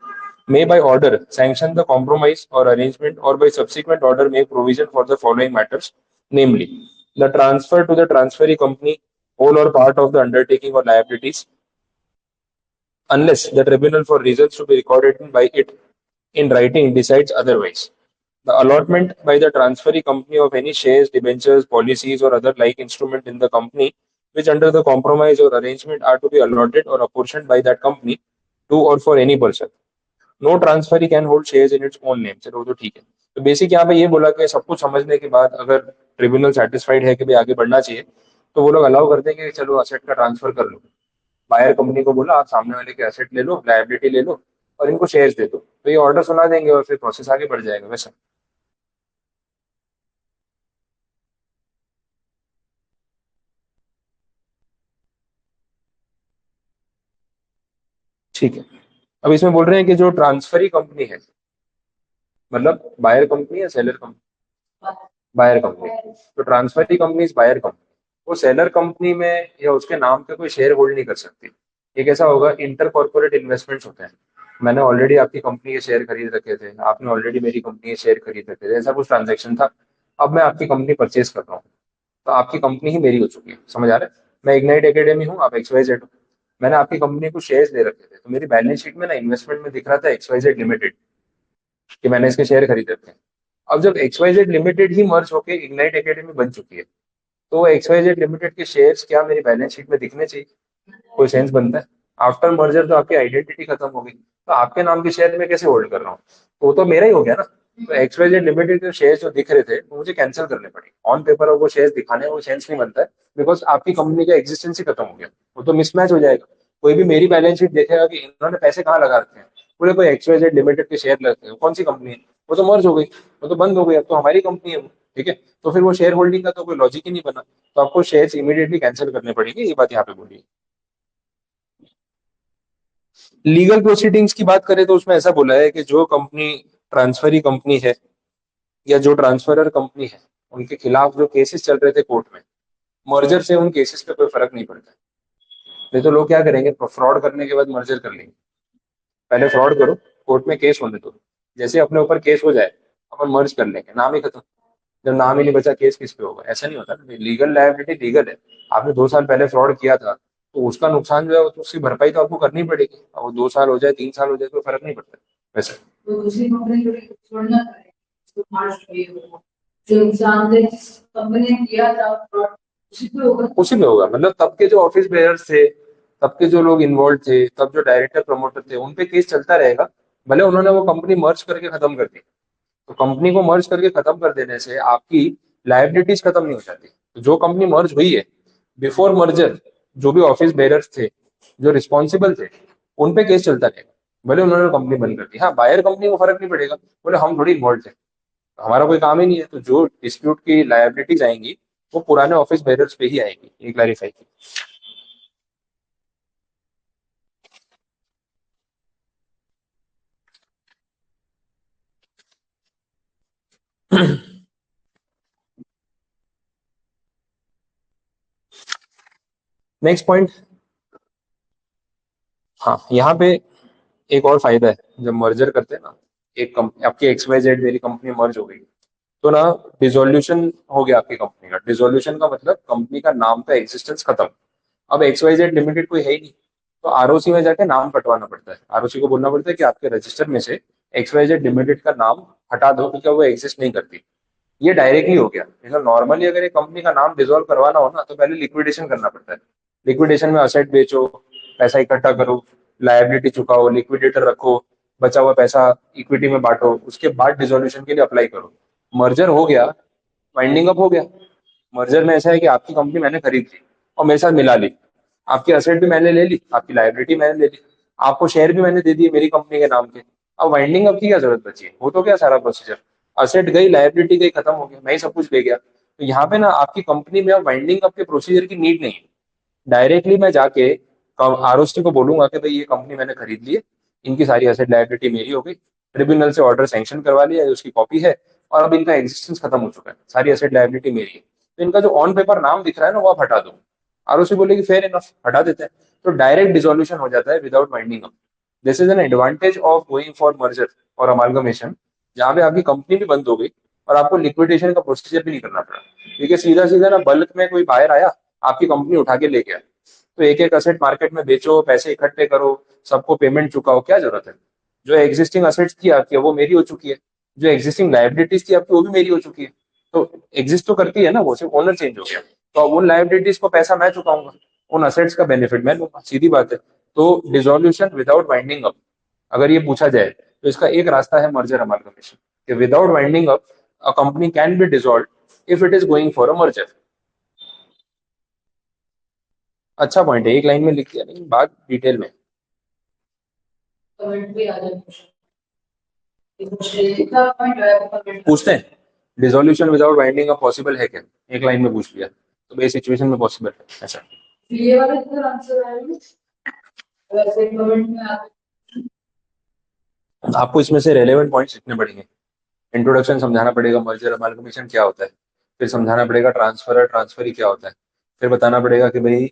may by order sanction the compromise or arrangement, or by subsequent order make provision for the following matters, namely the transfer to the transferee company whole or part of the undertaking or liabilities, unless the tribunal for reasons to be recorded by it in writing decides otherwise. The allotment by the transferee company of any shares, debentures, policies, or other like instrument in the company, which under the compromise or arrangement are to be allotted or apportioned by that company to or for any person. No transferee can hold shares in its own name. चलो वो तो ठीक है। तो basic यहाँ पे ये बोला कि सब कुछ समझने के बाद अगर ट्रिब्यूनल सेटिस्फाइड है कि भाई आगे बढ़ना चाहिए, तो वो लोग अलाउ कर देंगे कि चलो असेट का ट्रांसफर कर लो। बायर कंपनी को बोला आप सामने वाले के एसेट ले लो, लायबिलिटी ले लो और इनको शेयर्स दे दो, तो ये ऑर्डर सुना देंगे और फिर प्रोसेस आगे बढ़ जाएगा वैसा। ठीक है। अब इसमें बोल रहे हैं कि जो ट्रांसफरी कंपनी है, मतलब बायर कंपनी या सेलर कंपनी, बायर कंपनी, तो transferee company is buyer company, वो सेलर कंपनी में या उसके नाम पे कोई शेयर होल्ड नहीं कर सकती। एक ऐसा होगा, इंटर कॉर्पोरेट इन्वेस्टमेंट्स होते हैं। मैंने ऑलरेडी आपकी कंपनी के शेयर खरीद रखे थे, आपने ऑलरेडी मेरी कंपनी के शेयर खरीद रखे थे, ऐसा कुछ ट्रांजेक्शन था। अब मैं आपकी कंपनी परचेज कर रहा हूँ, तो आपकी कंपनी ही मेरी हो चुकी है, समझ आ रहा है। मैं इग्नाइट एकेडमी हूँ, आप XYZ हो। मैंने आपकी कंपनी को शेयर्स दे रखे थे, तो मेरी बैलेंस शीट में ना इन्वेस्टमेंट में दिख रहा था XYZ लिमिटेड, कि मैंने इसके शेयर खरीद रखे हैं। अब जब XYZ लिमिटेड ही मर्ज होकर इग्नाइट एकेडमी बन चुकी है, तो XYZ लिमिटेड के शेयर्स क्या मेरी बैलेंस शीट में दिखने चाहिए? कोई सेंस बनता है? आफ्टर मर्जर तो आपकी आइडेंटिटी खत्म हो गई, तो आपके नाम के शेयर में कैसे होल्ड कर रहा हूँ? तो वो तो मेरा ही हो गया ना। तो XYZ लिमिटेड के शेयर जो दिख रहे थे वो मुझे कैंसिल करने पड़े ऑन पेपर, और वो शेयर दिखाने में वो सेंस नहीं बनता है, बिकॉज आपकी कंपनी का एग्जिस्टेंस ही खत्म हो गया। वो तो मिसमैच हो जाएगा। कोई भी मेरी बैलेंस शीट देखेगा कि इन्होंने पैसे कहाँ लगा रखे हैं, बोले कोई XYZ लिमिटेड के शेयर लगते हैं, कौन सी कंपनी है? वो तो मर्ज हो गई, वो तो बंद हो गई, अब तो हमारी कंपनी है वो। ठीक है, तो फिर वो शेयर होल्डिंग का तो कोई लॉजिक ही नहीं बना, तो आपको शेयर्स इमीडिएटली कैंसिल करने पड़ेंगे, ये बात यहाँ पे बोली। लीगल प्रोसीडिंग्स की बात करें तो उसमें ऐसा बोला है कि जो कंपनी ट्रांसफरी कंपनी है या जो ट्रांसफरर कंपनी है, उनके खिलाफ जो केसेस चल रहे थे कोर्ट में, मर्जर से उन केसेस पे कोई फर्क नहीं पड़ता है। नहीं तो लोग क्या करेंगे, फ्रॉड करने के बाद मर्जर कर लेंगे। पहले फ्रॉड करो, कोर्ट में केस होने दो, जैसे अपने ऊपर केस हो जाए अपन मर्ज कर लेंगे, नाम ही खत्म। जब नाम ही नहीं बचा, केस किस पे होगा? ऐसा नहीं होता ना, लीगल लायबिलिटी लीगल है। आपने 2 साल पहले फ्रॉड किया था, तो उसका नुकसान जो है तो उसकी भरपाई तो आपको करनी पड़ेगी, और वो 2 साल हो जाए, 3 साल हो जाए, कोई फर्क नहीं पड़ता वैसे। तो दूसरी कंपनी को छोड़ना पड़ेगा, उसको मार्च किए हो, जो इंसान ने जिस कंपनी ने किया था fraud, उसी में होगा। मतलब तब के जो ऑफिस बेयर्स थे, तब के जो लोग इन्वॉल्व थे, तब जो डायरेक्टर प्रमोटर थे, उन पे केस चलता रहेगा। भले उन्होंने वो कंपनी मर्ज करके खत्म कर दी, तो कंपनी को मर्ज करके खत्म कर देने से आपकी लायबिलिटीज खत्म नहीं हो जाती। तो जो कंपनी मर्ज हुई है बिफोर मर्जर, जो भी ऑफिस बेरर्स थे, जो रिस्पॉन्सिबल थे, उन पे केस चलता रहेगा, भले उन्होंने कंपनी बंद कर दी। हाँ, बायर कंपनी को फर्क नहीं पड़ेगा, बोले हम थोड़ी इन्वॉल्व थे, हमारा कोई काम ही नहीं है। तो जो डिस्प्यूट की लायबिलिटीज आएंगी वो पुराने ऑफिस बेरर्स पे ही आएंगी, ये क्लैरिफाई की। Next point. हाँ, यहाँ पे एक और फायदा है, जब मर्जर करते हैं ना, एक कंपनी आपकी XYZ मेरी कंपनी मर्ज हो गई, तो ना डिसोल्यूशन हो गया आपकी कंपनी का। डिसोल्यूशन का मतलब कंपनी का नाम का एग्जिस्टेंस खत्म। अब XYZ लिमिटेड कोई है ही नहीं, तो ROC में जाके नाम कटवाना पड़ता है। ROC को बोलना पड़ता है कि आपके रजिस्टर में से XYZ लिमिटेड का नाम हटा दो क्योंकि वो एग्जिस्ट नहीं करती। ये डायरेक्टली हो गया। मतलब नॉर्मली अगर एक कंपनी का नाम डिसॉल्व करवाना हो ना तो पहले लिक्विडेशन करना पड़ता है। लिक्विडेशन में असेट बेचो, पैसा इकट्ठा करो, लायबिलिटी चुकाओ, लिक्विडेटर रखो, बचा हुआ पैसा इक्विटी में बांटो, उसके बाद डिसोल्यूशन के लिए अप्लाई करो। मर्जर हो गया, वाइंडिंग अप हो गया। मर्जर में ऐसा है कि आपकी कंपनी मैंने खरीद ली और मेरे साथ मिला ली, आपकी असेट भी मैंने ले ली, आपकी लायबिलिटी मैंने ले ली, आपको शेयर भी मैंने दे दिए मेरी कंपनी के नाम के। अब वाइंडिंग अप की क्या जरूरत बची है? वो तो क्या सारा प्रोसीजर, असेट गई, लायबिलिटी गई, खत्म हो गया, मैं ही सब कुछ ले गया। तो यहाँ पे ना आपकी कंपनी में अब वाइंडिंग अप के प्रोसीजर की नीड नहीं है। डायरेक्टली मैं जाके ROC को बोलूंगा कि भाई ये कंपनी मैंने खरीद ली है, इनकी सारी एसेट लायबिलिटी मेरी हो गई, ट्रिब्यूनल से ऑर्डर सैंक्शन करवा लिया है, उसकी कॉपी है, और अब इनका एग्जिस्टेंस खत्म हो चुका है, सारी एसेट लायबिलिटी मेरी है, तो इनका जो ऑन पेपर नाम दिख रहा है ना वो आप हटा दो। ROC बोलेगी फेयर इनफ, हटा देते हैं। तो डायरेक्ट डिसोल्यूशन हो जाता है without winding up. This is an advantage of going for merger or amalgamation, जहां पे आपकी कंपनी भी बंद हो गई और आपको लिक्विडेशन का प्रोसीजर भी नहीं करना पड़ा। क्योंकि सीधा सीधा ना बल्क में कोई बायर आया, आपकी कंपनी उठा के ले गया, तो एक एक असेट मार्केट में बेचो, पैसे इकट्ठे करो, सबको पेमेंट चुकाओ, क्या जरूरत है? जो एग्जिस्टिंग असेट्स थी आपकी वो मेरी हो चुकी है, जो एग्जिस्टिंग लाइबिलिटीज थी आपकी वो भी मेरी हो चुकी है। तो एग्जिस्ट तो करती है ना, वो सिर्फ ओनर चेंज हो गया। तो अब उन लाइबिलिटीज को पैसा मैं चुकाऊंगा, उन असेट्स का बेनिफिट मैं लूंगा, सीधी बात है। तो डिसोल्यूशन विदाउट वाइंडिंग अप, अगर ये पूछा जाए तो इसका एक रास्ता है मर्जर अमालगमेशन, कि without winding up a company can be dissolve if it is going for a merger. अच्छा पॉइंट है, एक लाइन में लिख दिया नहीं, बात डिटेल में कमेंट भी आ जाए जितना पॉइंट है वो कमेंट पूछते हैं। Dissolution without winding up possible है क्या? एक लाइन में पूछ लिया, तो भाई सिचुएशन में पॉसिबल है ऐसा। ये वाला इतना आंसर है वैसे कमेंट में आ आपको इसमें से रेलेवेंट पॉइंट्स लिखने पड़ेंगे। इंट्रोडक्शन समझाना पड़ेगा, मर्जर अमालगमेशन क्या होता है, फिर समझाना पड़ेगा ट्रांसफर, ट्रांसफर ही क्या होता है, फिर बताना पड़ेगा कि भाई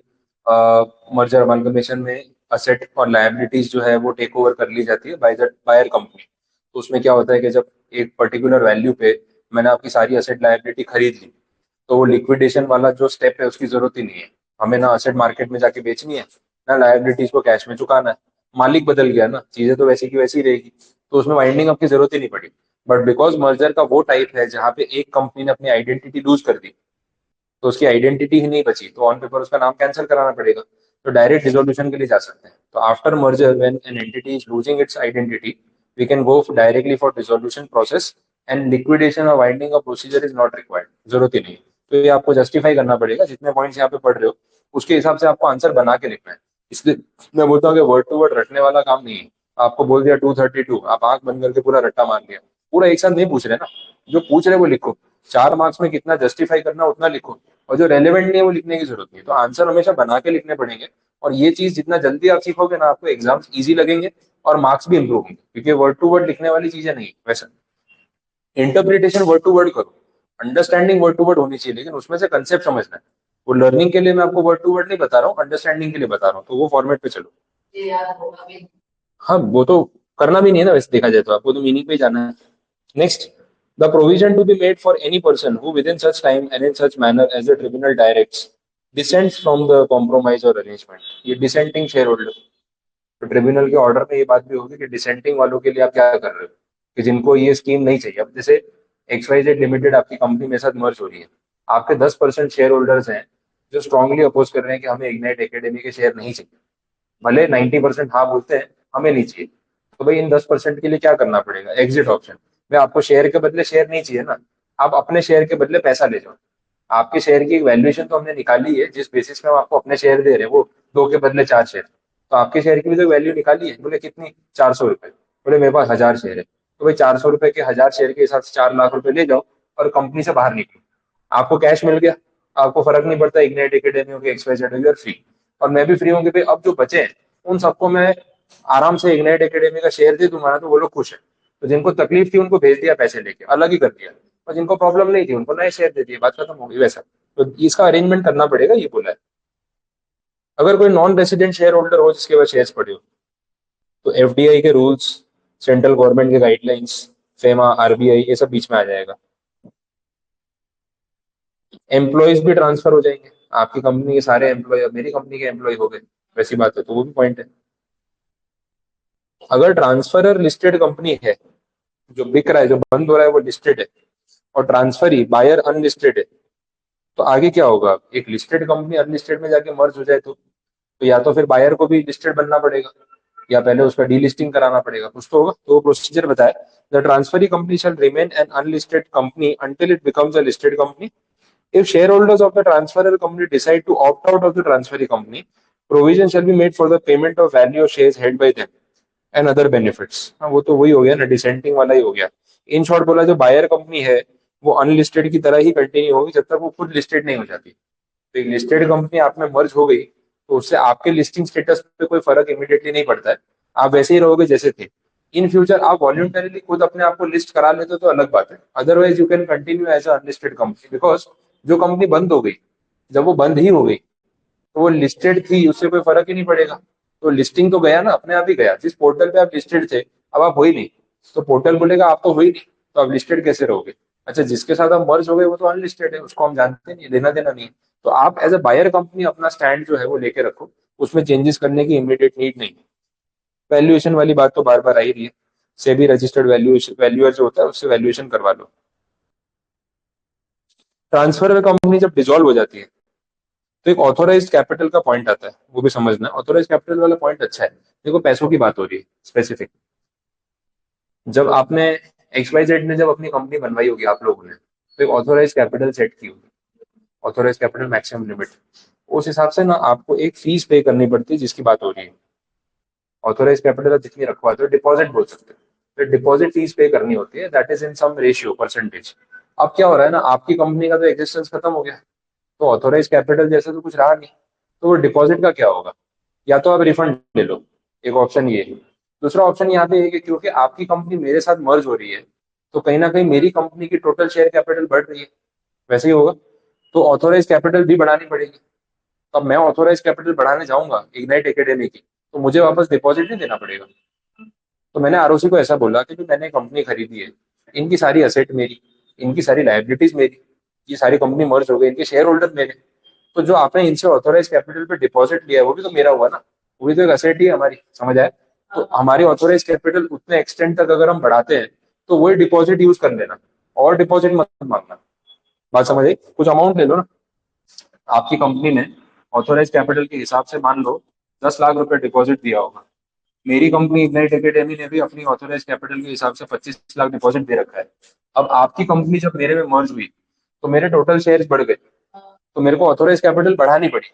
मर्जर अमालगमेशन में असेट और लायबिलिटीज जो है वो टेक ओवर कर ली जाती है बाय द बायर कंपनी। तो उसमें क्या होता है कि जब एक पर्टिकुलर वैल्यू पे मैंने आपकी सारी असेट लायबिलिटी खरीद ली, तो वो लिक्विडेशन वाला जो स्टेप है उसकी जरूरत ही नहीं है। हमें ना असेट मार्केट में जाके बेचनी है, ना लायबिलिटीज को कैश में चुकाना है। मालिक बदल गया ना, चीजें तो वैसी की वैसी रहेगी, तो उसमें वाइंडिंग अप की जरूरत ही नहीं पड़ी। बट बिकॉज मर्जर का वो टाइप है जहां पे एक कंपनी ने अपनी आइडेंटिटी लूज कर दी, तो उसकी आइडेंटिटी ही नहीं बची, तो ऑन पेपर उसका नाम कैंसिल कराना पड़ेगा। तो डायरेक्ट डिसोल्यूशन के लिए जा सकते हैं। तो after merger when an entity is losing its identity, we can go directly for dissolution process, and liquidation or winding up procedure is not required, जरूरत ही नहीं। तो ये आपको जस्टिफाई करना पड़ेगा, जितने पॉइंट्स यहाँ पे पढ़ रहे हो उसके हिसाब से आपको आंसर बना के लिखना है। इसलिए मैं बोलता हूँ कि वर्ड टू वर्ड रटने वाला काम नहीं है। आपको बोल दिया 232, आप आंख बंद करके पूरा रट्टा मार लिया, पूरा एक साथ नहीं पूछ रहे ना, जो पूछ रहे वो लिखो। 4 मार्क्स में कितना जस्टिफाई करना उतना लिखो, और जो रेलेवेंट नहीं है वो लिखने की जरूरत नहीं है। तो आंसर हमेशा बना के लिखने पड़ेंगे, और ये चीज जितना जल्दी आप सीखोगे ना, आपको एग्जाम्स इजी लगेंगे और मार्क्स भी इंप्रूव होंगे, क्योंकि वर्ड टू वर्ड लिखने वाली चीजें नहीं है। वैसा इंटरप्रिटेशन वर्ड टू वर्ड करो, अंडरस्टैंडिंग वर्ड टू वर्ड होनी चाहिए, लेकिन उसमें से कंसेप्ट समझना है। वो लर्निंग के लिए मैं आपको वर्ड टू वर्ड नहीं बता रहा हूँ, अंडरस्टैंडिंग के लिए बता रहा हूँ, तो वो फॉर्मेट पे चलो। ये याद होगा भी हाँ वो तो करना भी नहीं है ना, वैसे देखा जाए तो आपको तो मीनिंग पे ही जाना है। Next, the provision to be made for any person who within such time and in such manner as the tribunal directs dissents from the compromise और अरेंजमेंट। ये डिसेंटिंग शेयर होल्डर, तो tribunal के order में ये बात भी होगी कि डिसेंटिंग वालों के लिए आप क्या कर रहे हो, कि जिनको ये स्कीम नहीं चाहिए। अब जैसे XYZ लिमिटेड आपकी कंपनी मेरे साथ मर्ज हो रही है, आपके 10% शेयर होल्डर्स हैं जो स्ट्रांगली अपोज कर रहे हैं कि हमें इग्नाइट एकेडमी के शेयर नहीं चाहिए, भले 90% हाँ बोलते हैं हमें नहीं चाहिए। तो भाई इन 10% के लिए क्या करना पड़ेगा? एग्जिट ऑप्शन में आपको शेयर के बदले शेयर नहीं चाहिए ना, आप अपने शेयर के बदले पैसा ले जाओ। आपके शेयर की एक वैल्यूएशन तो हमने निकाली है, जिस बेसिस पे हम आपको अपने शेयर दे रहे हैं वो 2 के बदले 4 शेयर, तो आपके शेयर की भी तो वैल्यू निकाली है। बोले कितनी? 400 रुपए। बोले मेरे पास 1000 शेयर है, तो भाई 400 रुपए के 1000 शेयर के हिसाब से 4 लाख रुपए ले जाओ और कंपनी से बाहर निकलो। आपको कैश मिल गया, आपको फर्क नहीं पड़ता इग्नाइट एकेडमी हो, XYZ हो, फ्री। और मैं भी फ्री हूँ कि भाई अब जो बचे हैं उन सबको मैं आराम से इग्नाइट एकेडमी का शेयर दे दूंगा ना, तो वो लोग खुश है। तो जिनको तकलीफ थी उनको भेज दिया पैसे लेके, अलग ही कर दिया, और जिनको प्रॉब्लम नहीं थी उनको नए शेयर दे दिए, बात खत्म हो गई। वैसा तो इसका अरेंजमेंट करना पड़ेगा, ये बोला है। अगर कोई नॉन रेसिडेंट शेयर होल्डर हो जिसके पास शेयर पड़े हो, तो FDI के रूल्स, सेंट्रल गवर्नमेंट के गाइडलाइंस, फेमा, RBI, ये सब बीच में आ जाएगा। एम्प्लॉयज भी ट्रांसफर हो जाएंगे, आपकी कंपनी के सारे एम्प्लॉय अब मेरी कंपनी के एम्प्लॉय हो गए, वैसी बात है, तो वो भी पॉइंट है। अगर ट्रांसफरर लिस्टेड कंपनी है जो बिक रहा है, जो बंद हो रहा है वो लिस्टेड है, और ट्रांसफर ही बायर अनलिस्टेड है, तो आगे क्या होगा? एक लिस्टेड कंपनी अनलिस्टेड में जाके मर्ज हो जाए तो या तो फिर बायर को भी लिस्टेड बनना पड़ेगा, या पहले उसका डीलिस्टिंग कराना पड़ेगा, कुछ तो होगा। तो वो प्रोसीजर बताया, the transferee company shall remain N unlisted company until it becomes a listed company. If shareholders of the transferor company decide to opt out of the transferee company, provision shall be made for the payment of value of shares held by them and other benefits। हाँ, वो तो वही हो गया ना, dissenting वाला ही हो गया। इन शॉर्ट बोला, जो बायर कंपनी है वो अनलिस्टेड की तरह ही कंटिन्यू होगी जब तक वो खुद लिस्टेड नहीं हो जाती। तो एक लिस्टेड कंपनी आप में मर्ज हो गई तो उससे आपके लिस्टिंग स्टेटस पे कोई फर्क इमीडिएटली नहीं पड़ता है, आप वैसे ही रहोगे जैसे थे। इन फ्यूचर आप वॉल्यूंटरीली खुद अपने आप को लिस्ट करा लेते हो तो अलग बात है, otherwise you can continue as unlisted company, because जो कंपनी बंद हो गई, जब वो बंद ही हो गई तो वो लिस्टेड थी, उससे कोई फर्क ही नहीं पड़ेगा। तो लिस्टिंग तो गया ना, अपने आप ही गया। जिस पोर्टल पे आप लिस्टेड थे, अब आप हो ही नहीं, तो पोर्टल बोलेगा आप तो हो ही नहीं, तो आप लिस्टेड कैसे रहोगे? अच्छा, जिसके साथ आप मर्ज हो गए वो तो अनलिस्टेड है, उसको हम जानते नहीं, लेना देना नहीं है। तो आप एज अ बायर कंपनी अपना स्टैंड जो है वो लेके रखो, उसमें चेंजेस करने की इमीडिएट नीड नहीं है। वैल्यूएशन वाली बात तो बार बार आ ही रही है, सेबी रजिस्टर्ड वैल्यूएशन वैल्यूअर जो होता है उससे वैल्यूएशन करवा लो। ट्रांसफर कंपनी जब डिसॉल्व हो जाती है तो एक ऑथोराइज्ड कैपिटल का पॉइंट आता है, वो भी समझना। ऑथोराइज्ड कैपिटल वाला पॉइंट अच्छा है। देखो, पैसों की बात हो रही है स्पेसिफिक। जब आपने XYZ ने जब अपनी कंपनी बनवाई होगी आप लोगों ने, तो एक ऑथोराइज कैपिटल सेट की होगी, ऑथोराइज कैपिटल मैक्सिमम लिमिट। उस हिसाब से ना आपको एक फीस पे करनी पड़ती है, जिसकी बात हो रही है। ऑथोराइज कैपिटल आप जितनी रखवाते हो, डिपॉजिट बोल सकते हो, तो डिपॉजिट फीस पे करनी होती है, that is in some ratio percentage. अब क्या हो रहा है ना, आपकी कंपनी का तो एग्जिस्टेंस खत्म हो गया, तो ऑथोराइज कैपिटल जैसे तो कुछ रहा नहीं, तो वो डिपॉजिट का क्या होगा? या तो आप रिफंड ले लो, एक ऑप्शन ये है। दूसरा ऑप्शन यहाँ पे है कि क्योंकि आपकी कंपनी मेरे साथ मर्ज हो रही है, तो कहीं ना कहीं मेरी कंपनी की टोटल शेयर कैपिटल बढ़ रही है, वैसे ही होगा, तो ऑथोराइज कैपिटल भी बढ़ानी पड़ेगी। अब मैं ऑथोराइज कैपिटल बढ़ाने जाऊंगा इग्नाइट एकेडमी की, तो मुझे वापस डिपॉजिट नहीं देना पड़ेगा। तो मैंने आरओसी को ऐसा बोला कि जो मैंने कंपनी खरीदी है, इनकी सारी असेट मेरी, इनकी सारी लाइबिलिटीज मेरी, ये सारी कंपनी मर्ज हो गई, इनके शेयर होल्डर मेरे, तो जो आपने इनसे ऑथोराइज कैपिटल पे डिपॉजिट लिया है वो भी तो मेरा हुआ ना, वो भी तो एक असेट ही है हमारी, समझ आए? तो हमारी ऑथोराइज कैपिटल उतने एक्सटेंड तक अगर हम बढ़ाते हैं तो वही डिपॉजिट यूज कर लेना, और डिपॉजिट मत मांगना। बात समझ आई? कुछ अमाउंट ले लो ना। आपकी कंपनी ने ऑथोराइज कैपिटल के हिसाब से मान लो 10 लाख रुपए डिपॉजिट दिया होगा, मेरी कंपनी इग्नाइट एकेडमी ने भी अपनी ऑथोराइज कैपिटल के हिसाब से 25 लाख डिपॉजिट दे रखा है। अब आपकी कंपनी जब मेरे में मर्ज हुई तो मेरे टोटल शेयर्स बढ़ गए, तो मेरे को ऑथोराइज कैपिटल बढ़ानी पड़ी।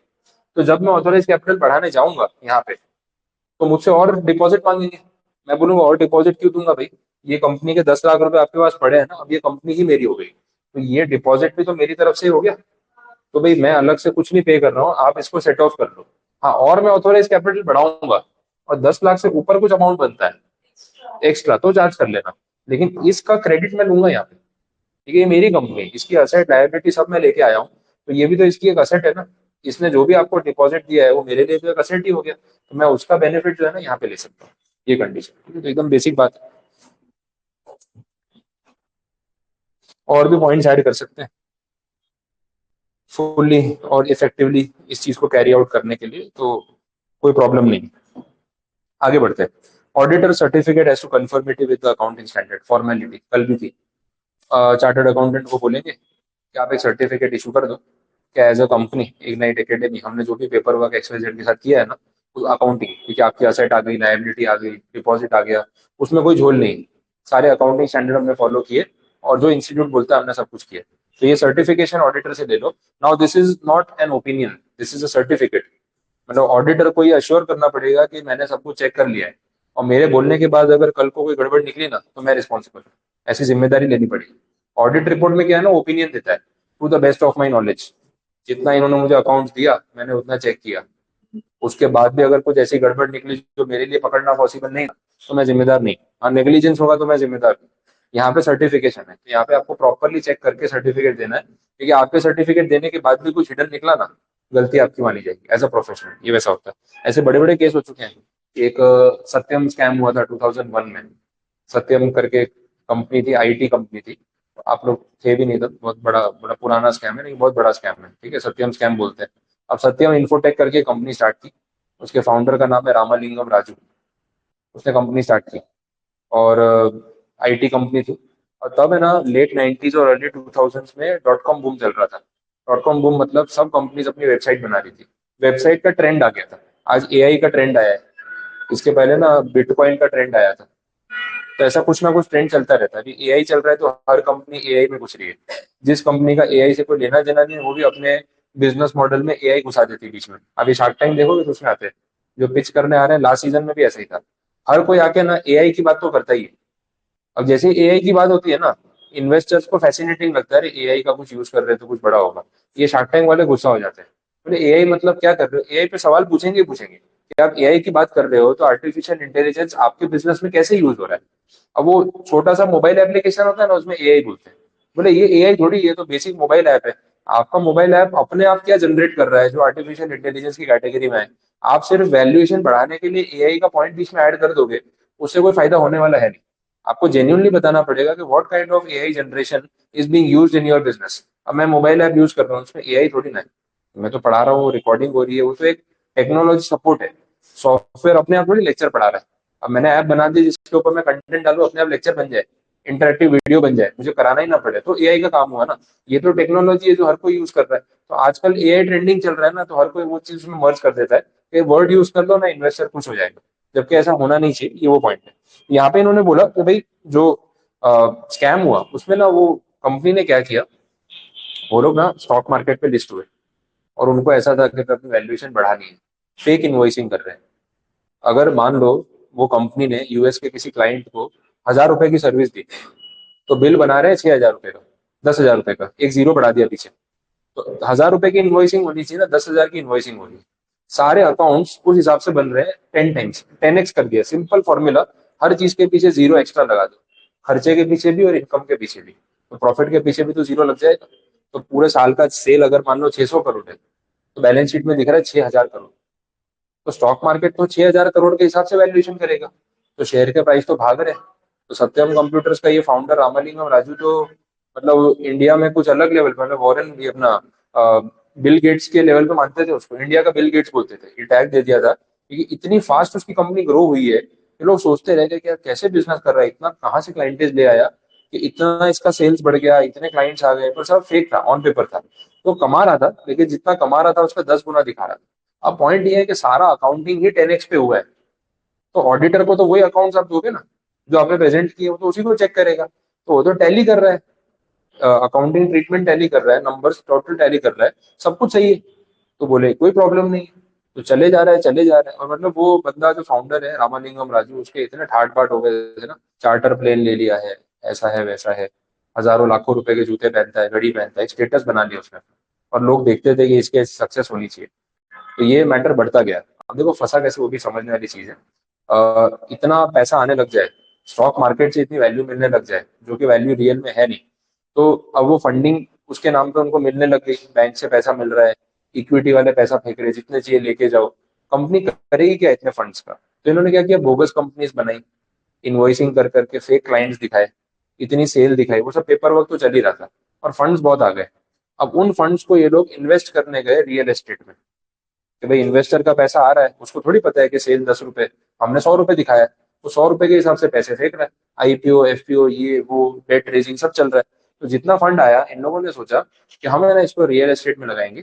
तो जब मैं ऑथोराइज कैपिटल बढ़ाने जाऊंगा यहाँ पे, तो मुझसे और डिपॉजिट मांगेंगे। मैं बोलूंगा और डिपॉजिट क्यों दूंगा भाई, ये कंपनी के 10 लाख रुपए आपके पास पड़े हैं ना, अब ये कंपनी ही मेरी हो गई, तो ये डिपॉजिट भी तो मेरी तरफ से ही हो गया। तो भाई मैं अलग से कुछ नहीं पे कर रहा हूँ, आप इसको सेट ऑफ कर लो। हाँ, और मैं ऑथोराइज कैपिटल बढ़ाऊंगा और 10 लाख से ऊपर कुछ अमाउंट बनता है एक्स्ट्रा तो चार्ज कर लेना, लेकिन इसका क्रेडिट मैं लूंगा यहाँ पे। ठीक है, ये मेरी कंपनी है, इसकी असेट लायबिलिटी सब मैं लेके आया हूँ, तो ये भी तो इसकी एक असेट है ना। इसने जो भी आपको डिपॉजिट दिया है वो मेरे लिए तो एक असेट ही हो गया, तो मैं उसका बेनिफिट जो है ना यहाँ पे ले सकता हूँ। ये कंडीशन, ठीक है, तो एकदम बेसिक बात है। और भी पॉइंट्स ऐड कर सकते हैं फुल्ली और इफेक्टिवली इस चीज को कैरी आउट करने के लिए, तो कोई प्रॉब्लम नहीं। आगे बढ़ते हैं। Auditor certificate as to conformity with the accounting standard, formality कल भी थी। चार्टर्ड अकाउंटेंट को बोलेंगे कि आप एक सर्टिफिकेट इशू कर दो, क्या as a company Ignite Academy हमने जो भी पेपर वर्क XYZ के साथ किया है ना, उस अकाउंटिंग, क्योंकि आपकी असेट आ गई, लायबिलिटी आ गई, डिपॉजिट आ गया, उसमें कोई झोल नहीं, सारे अकाउंटिंग स्टैंडर्ड हमने फॉलो किए, और जो इंस्टीट्यूट बोलता है हमने सब कुछ किया। तो ये सर्टिफिकेशन ऑडिटर से ले लो। Now this is not an opinion, this is a certificate. मतलब ऑडिटर को ये अश्योर करना पड़ेगा कि मैंने सब कुछ चेक कर लिया है, और मेरे बोलने के बाद अगर कल को कोई गड़बड़ निकली ना तो मैं रिस्पॉन्सिबल हूँ, ऐसी जिम्मेदारी लेनी पड़ेगी। ऑडिट रिपोर्ट में क्या है ना, ओपिनियन देता है to the best of my knowledge, जितना इन्होंने मुझे अकाउंट दिया मैंने उतना चेक किया, उसके बाद भी अगर कुछ ऐसी गड़बड़ निकली जो मेरे लिए पकड़ना पॉसिबल नहीं तो मैं जिम्मेदार नहीं। हाँ, नेग्लिजेंस होगा तो मैं जिम्मेदार हूँ। यहाँ पे सर्टिफिकेशन है, तो यहाँ पे आपको प्रॉपरली चेक करके सर्टिफिकेट देना है, क्योंकि आपके सर्टिफिकेट देने के बाद भी कुछ हिडन निकला ना, गलती आपकी मानी जाएगी एज अ प्रोफेशनल, ये वैसा होता है। ऐसे बड़े बड़े केस हो चुके हैं। एक सत्यम स्कैम हुआ था 2001 में। सत्यम करके कंपनी थी, IT कंपनी थी, आप लोग थे भी नहीं तब, बहुत बड़ा बड़ा पुराना स्कैम है, नहीं बहुत बड़ा स्कैम है, ठीक है, सत्यम स्कैम बोलते हैं। अब सत्यम इन्फोटेक करके कंपनी स्टार्ट की, उसके फाउंडर का नाम है रामालिंगम राजू, उसने कंपनी स्टार्ट की, और आईटी कंपनी थी। और तब है ना लेट 90s और अर्ली 2000s में डॉट कॉम बूम चल रहा था। डॉट कॉम बूम मतलब सब कंपनीज अपनी वेबसाइट बना रही थी। वेबसाइट का ट्रेंड आ गया था। आज एआई का ट्रेंड आया है। इसके पहले ना बिटकॉइन का ट्रेंड आया था। तो ऐसा कुछ ना कुछ ट्रेंड चलता रहता है। अभी एआई चल रहा है तो हर कंपनी एआई में घुस रही है। जिस कंपनी का एआई से कोई लेना देना नहीं है वो भी अपने बिजनेस मॉडल में एआई घुसा देती है बीच में। अभी शार्क टाइम देखोगे तो उसमें आते हैं जो पिच करने आ रहे हैं। लास्ट सीजन में भी ऐसा ही था। हर कोई आके ना एआई की बात तो करता ही है। अब जैसे एआई की बात होती है ना, इन्वेस्टर्स को फैसिनेटिंग लगता है एआई का कुछ यूज कर रहे हैं तो कुछ बड़ा होगा। ये शार्क टैंक वाले गुस्सा हो जाते हैं। बोले एआई मतलब क्या कर रहे हो? एआई पे सवाल पूछेंगे ही पूछेंगे कि आप एआई की बात कर रहे हो तो आर्टिफिशियल इंटेलिजेंस आपके बिजनेस में कैसे यूज हो रहा है? अब वो छोटा सा मोबाइल एप्लीकेशन होता है ना, उसमें एआई बोलते हैं। बोले ये एआई थोड़ी, ये तो बेसिक मोबाइल ऐप है। आपका मोबाइल ऐप अपने आप क्या जनरेट कर रहा है जो आर्टिफिशियल इंटेलिजेंस की कैटेगरी में है? आप सिर्फ वैल्यूएशन बढ़ाने के लिए एआई का पॉइंट बीच में ऐड कर दोगे, उससे कोई फायदा होने वाला है नहीं। आपको जेन्युइनली बताना पड़ेगा कि what kind of AI generation is being used in your business. अब मैं मोबाइल ऐप यूज कर रहा हूँ, उसमें एआई थोड़ी ना है। मैं तो पढ़ा रहा हूँ, रिकॉर्डिंग हो रही है, वो तो एक टेक्नोलॉजी सपोर्ट है। सॉफ्टवेयर अपने आप थोड़ी लेक्चर पढ़ा रहा है। अब मैंने ऐप बना दी जिसके ऊपर मैं कंटेंट डालू, अपने आप लेक्चर बन जाए, इंटरेक्टिव वीडियो बन जाए, मुझे कराना ही ना पड़े, तो एआई का काम हुआ ना। ये तो टेक्नोलॉजी है जो हर कोई यूज कर रहा है। तो आजकल एआई ट्रेंडिंग चल रहा है ना, तो हर कोई वो चीज में मर्ज कर देता है कि वर्ड यूज कर लो ना, इन्वेस्टर खुश हो जाएगा। जबकि ऐसा होना नहीं चाहिए। ये वो पॉइंट है। यहाँ पे इन्होंने बोला कि भाई जो स्कैम हुआ उसमें ना वो कंपनी ने क्या किया, वो लोग ना स्टॉक मार्केट पे लिस्ट हुए और उनको ऐसा था कि अपनी वैल्यूएशन बढ़ानी है। फेक इनवॉइसिंग कर रहे हैं। अगर मान लो वो कंपनी ने यूएस के किसी क्लाइंट को 1,000 रुपए की सर्विस दी, तो बिल बना रहे हैं 6,000 रुपए का, 10,000 रुपए का, एक जीरो बढ़ा दिया पीछे। तो 1,000 रुपए की इन्वॉइसिंग होनी चाहिए ना, 10,000 की इन्वॉइसिंग होनी है। सारे अकाउंट्स उस हिसाब से बन रहे हैं। 10 टाइम्स 10x कर दिया। सिंपल फॉर्मूला, हर चीज के पीछे जीरो एक्स्ट्रा लगा दो। खर्चे के पीछे भी और इनकम के पीछे भी। तो प्रॉफिट के पीछे भी तो जीरो लग जाएगा। तो पूरे साल का सेल अगर मान लो 600 करोड़ है, तो बैलेंस शीट में दिख रहा है 6,000 करोड़। तो स्टॉक मार्केट तो 6,000 करोड़ के हिसाब से वैल्यूएशन करेगा। तो शेयर के प्राइस तो भाग रहे हैं। तो सत्यम कंप्यूटर्स का ये फाउंडर रामालिंगम राजू तो मतलब इंडिया में कुछ अलग लेवल पे, मतलब वॉरेन भी अपना बिल गेट्स के लेवल पे मानते थे उसको। इंडिया का बिल गेट्स बोलते थे। ये टैग दे दिया था क्योंकि इतनी फास्ट उसकी कंपनी ग्रो हुई है कि लोग सोचते रह गए कि यार कैसे बिजनेस कर रहा है, इतना कहाँ से क्लाइंटेज ले आया कि इतना इसका सेल्स बढ़ गया, इतने क्लाइंट्स आ गए। पर सब फेक था, ऑन पेपर था। तो कमा रहा था लेकिन जितना कमा रहा था उसका 10 गुना दिखा रहा था। अब पॉइंट ये है कि सारा अकाउंटिंग ही 10x पे हुआ है। तो ऑडिटर को तो वही अकाउंट्स आप दोगे ना जो आपने प्रेजेंट किए, वो तो उसी को चेक करेगा। तो वो तो टैली कर रहा है, अकाउंटिंग ट्रीटमेंट टैली कर रहा है, नंबर्स टोटल टैली कर रहा है, सब कुछ सही है। तो बोले कोई प्रॉब्लम नहीं। तो चले जा रहा है, चले जा रहा है। और मतलब वो बंदा जो फाउंडर है रामालिंगम राजू, उसके इतने ठाट बाट हो गए थे ना, चार्टर प्लेन ले लिया है, ऐसा है वैसा है, हजारों लाखों रुपए के जूते पहनता है, घड़ी पहनता है, एक स्टेटस बना लिया उसने। और लोग देखते थे कि इसके सक्सेस होनी चाहिए। तो ये मैटर बढ़ता गया। अब देखो फंसा कैसे, वो भी समझने वाली चीज है। इतना पैसा आने लग जाए, स्टॉक मार्केट से इतनी वैल्यू मिलने लग जाए जो कि वैल्यू रियल में है नहीं। तो अब वो फंडिंग उसके नाम पे उनको मिलने लग गई, बैंक से पैसा मिल रहा है, इक्विटी वाले पैसा फेंक रहे हैं, जितने चाहिए लेके जाओ। कंपनी करेगी क्या इतने फंड्स का? तो इन्होंने क्या किया, बोगस कंपनीज बनाई, इनवॉइसिंग कर करके फेक क्लाइंट्स दिखाए, इतनी सेल दिखाई, वो सब पेपर वर्क तो चल ही रहा था और फंड्स बहुत आ गए। अब उन फंड्स को ये लोग इन्वेस्ट करने गए रियल एस्टेट में कि भाई इन्वेस्टर का पैसा आ रहा है, उसको थोड़ी पता है कि सेल 10 रुपए, हमने 100 रुपए दिखाया है। वो 100 रुपए के हिसाब से पैसे फेंक रहा है। आईपीओ एफपीओ ये वो डेट रेजिंग सब चल रहा है। तो जितना फंड आया इन लोगों ने सोचा कि हम है ना इसको रियल एस्टेट में लगाएंगे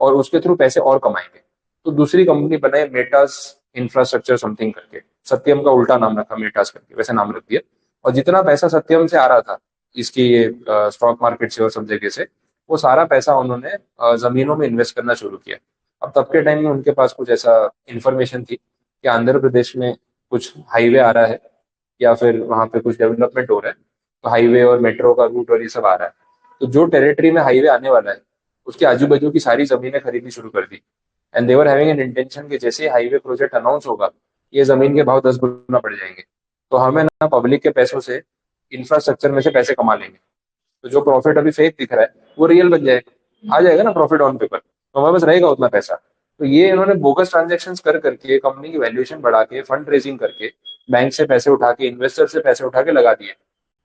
और उसके थ्रू पैसे और कमाएंगे। तो दूसरी कंपनी बनाई मेटास इंफ्रास्ट्रक्चर समथिंग करके। सत्यम का उल्टा नाम रखा, मेटास करके वैसे नाम रख दिया। और जितना पैसा सत्यम से आ रहा था इसकी ये स्टॉक मार्केट से और सब जगह से, वो सारा पैसा उन्होंने जमीनों में इन्वेस्ट करना शुरू किया। अब तब के टाइम में उनके पास कुछ ऐसा इंफॉर्मेशन थी कि आंध्र प्रदेश में कुछ हाईवे आ रहा है या फिर वहां पे कुछ डेवलपमेंट हो रहा है। तो हाईवे और मेट्रो का रूट और ये सब आ रहा है। तो जो टेरिटरी में हाईवे आने वाला है उसके आजू बाजू की सारी जमीनें खरीदनी शुरू कर दी। And they were having an intention कि जैसे ही हाईवे प्रोजेक्ट अनाउंस होगा ये जमीन के भाव 10 गुना बढ़ जाएंगे। तो हमें ना पब्लिक के पैसों से इंफ्रास्ट्रक्चर में से पैसे कमा लेंगे। तो जो प्रॉफिट अभी फेक दिख रहा है वो रियल बन जाएगा, आ जाएगा ना प्रॉफिट ऑन पेपर, तो हमारे पास रहेगा उतना पैसा। तो ये इन्होंने बोगस ट्रांजेक्शन कर करके कंपनी की वैल्यूएशन बढ़ा के फंड रेजिंग करके बैंक से पैसे उठा के इन्वेस्टर से पैसे उठा के लगा दिए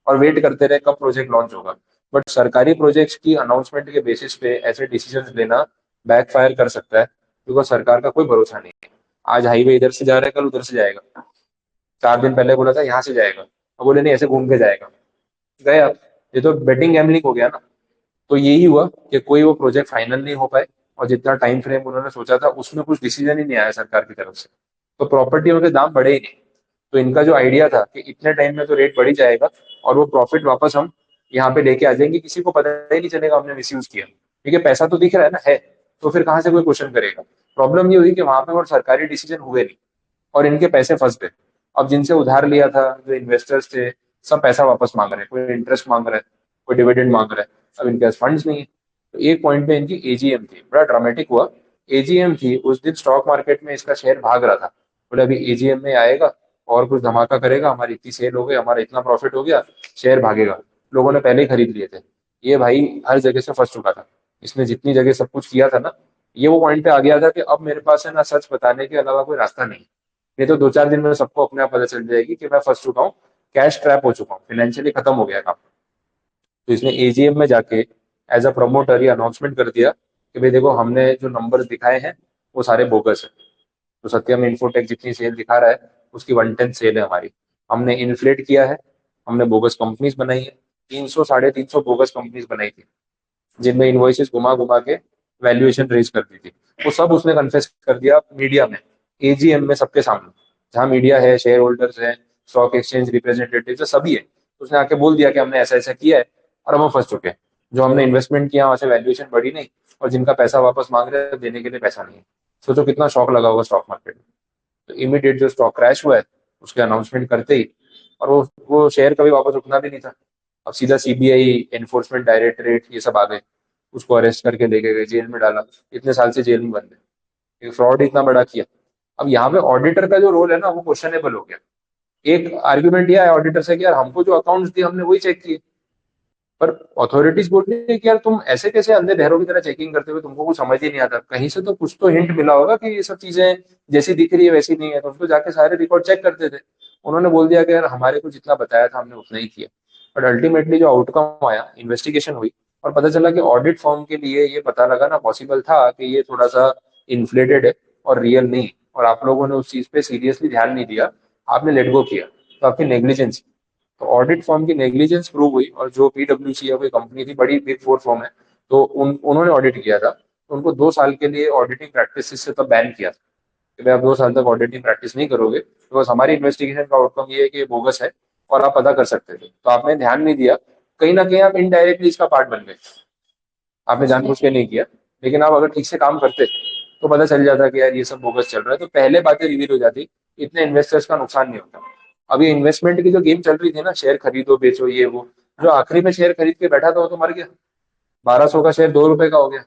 और वेट करते रहे कब प्रोजेक्ट लॉन्च होगा। बट सरकारी प्रोजेक्ट्स की अनाउंसमेंट के बेसिस पे ऐसे डिसीजन लेना बैकफायर कर सकता है, बिकॉज सरकार का कोई भरोसा नहीं है। आज हाईवे इधर से जा रहा है, कल उधर से जाएगा। 4 दिन पहले बोला था यहाँ से जाएगा, अब बोले नहीं ऐसे घूम के जाएगा, गए आप। ये तो बेटिंग गैम्बलिंग हो गया ना। तो यही हुआ कि कोई वो प्रोजेक्ट फाइनल नहीं हो पाए, और जितना टाइम फ्रेम उन्होंने सोचा था उसमें कुछ डिसीजन ही नहीं आया सरकार की तरफ से, तो प्रॉपर्टियों के दाम बढ़े ही नहीं। तो इनका जो आइडिया था कि इतने टाइम में तो रेट बढ़ ही जाएगा और वो प्रॉफिट वापस हम यहाँ पे लेके आ जाएंगे, किसी को पता ही नहीं चलेगा हमने मिसयूज किया, क्योंकि पैसा तो दिख रहा है ना है, तो फिर कहाँ से कोई क्वेश्चन करेगा। प्रॉब्लम ये हुई कि वहां पे और सरकारी डिसीजन हुए नहीं, और इनके पैसे फंस गए। अब जिनसे उधार लिया था, जो इन्वेस्टर्स थे, सब पैसा वापस मांग रहे हैं, कोई इंटरेस्ट मांग रहा है, कोई डिविडेंड मांग रहा है। अब इनके पास फंड्स नहीं है। तो एक पॉइंट पे इनकी एजीएम थी, बड़ा ड्रामेटिक हुआ। एजीएम थी उस दिन, स्टॉक मार्केट में इसका शेयर भाग रहा था। बोले अभी एजीएम में आएगा और कुछ धमाका करेगा, हमारी इतनी सेल हो गई, हमारा इतना प्रॉफिट हो गया, शेयर भागेगा। लोगों ने पहले ही खरीद लिए थे। ये भाई हर जगह से फंस चुका था, इसने जितनी जगह सब कुछ किया था ना, ये वो पॉइंट पे आ गया था कि अब मेरे पास है ना सच बताने के अलावा कोई रास्ता नहीं। नहीं तो 2-4 दिन में सबको अपने आप पता चल जाएगी कि मैं फंस चुका हूँ, कैश ट्रैप हो चुका हूँ, फाइनेंशियली खत्म हो गया काम। तो इसने एजीएम में जाके एज अ प्रमोटर ये अनाउंसमेंट कर दिया कि भाई देखो, हमने जो नंबर्स दिखाए हैं वो सारे बोगस है। तो सत्यम इंफोटेक जितनी सेल दिखा रहा है उसकी 1/10 सेल है हमारी। हमने इन्फ्लेट किया है, हमने बोगस कंपनीज बनाई है, 300-350 बोगस कंपनीज बनाई थी, जिनमें इनवॉइसेस घुमा घुमा के वैल्यूएशन रेज कर दी थी। वो सब उसने कन्फेस कर दिया मीडिया में, एजीएम में, सबके सामने, जहाँ मीडिया है, शेयर होल्डर्स है, स्टॉक एक्सचेंज रिप्रेजेंटेटिव सभी है। तो उसने आके बोल दिया कि हमने ऐसा ऐसा किया है और अब हम फंस चुके हैं। जो हमने इन्वेस्टमेंट किया वहां से वैल्यूएशन बढ़ी नहीं, और जिनका पैसा वापस मांग रहे हैं देने के लिए पैसा नहीं है। सोचो कितना शॉक लगा होगा स्टॉक मार्केट में। तो इमीडिएट जो स्टॉक क्रैश हुआ है उसके अनाउंसमेंट करते ही, और वो शेयर कभी वापस उठना भी नहीं था। अब सीधा सीबीआई, एनफोर्समेंट डायरेक्टरेट, ये सब आ गए, उसको अरेस्ट करके लेके गए, जेल में डाला। इतने साल से जेल में बंद है, फ्रॉड इतना बड़ा किया। अब यहाँ पे ऑडिटर का जो रोल है ना वो क्वेश्चनेबल हो गया। एक आर्ग्यूमेंट यह है ऑडिटर से कि यार हमको जो अकाउंट्स दिए हमने वही चेक किए, पर अथॉरिटीज बोल रही है कि यार तुम ऐसे कैसे अंधे बहरों की तरह चेकिंग करते हुए, तुमको कुछ समझ ही नहीं आता, कहीं से तो कुछ तो हिंट मिला होगा कि ये सब चीजें जैसी दिख रही है वैसी नहीं है। तो उसको जाके सारे रिकॉर्ड चेक करते थे। उन्होंने बोल दिया कि यार हमारे को जितना बताया था हमने उतना ही किया। बट अल्टीमेटली जो आउटकम आया, इन्वेस्टिगेशन हुई और पता चला कि ऑडिट फर्म के लिए ये पता लगाना पॉसिबल था कि ये थोड़ा सा इन्फ्लेटेड है और रियल नहीं, और आप लोगों ने उस चीज पे सीरियसली ध्यान नहीं दिया, आपने लेट गो किया, तो आपकी नेग्लिजेंस। तो ऑडिट फर्म की नेग्लिजेंस प्रूव हुई, और जो पीडब्ल्यूसी या कोई कंपनी थी, बड़ी बिग फोर फर्म है, तो उन्होंने ऑडिट किया था, तो उनको 2 साल के लिए ऑडिटिंग प्रैक्टिस से तब बैन किया था कि भाई आप 2 साल तक ऑडिटिंग प्रैक्टिस नहीं करोगे, तो बस हमारी इन्वेस्टिगेशन का आउटकम ये है कि ये बोगस है, और आप पता कर सकते थे, तो आपने ध्यान नहीं दिया। कहीं ना कहीं आप इनडायरेक्टली इसका पार्ट बन गए, आपने जानबूझ के नहीं किया। लेकिन आप अगर ठीक से काम करते तो पता चल जाता कि यार ये सब बोगस चल रहा है, तो पहले बातें रिवील हो जाती, इतने इन्वेस्टर्स का नुकसान नहीं होता। अभी इन्वेस्टमेंट की जो गेम चल रही थी ना, शेयर खरीदो बेचो ये वो, जो आखिरी में शेयर खरीद के बैठा था वो तो मर गया। 1200 का शेयर 2 रुपए का हो गया,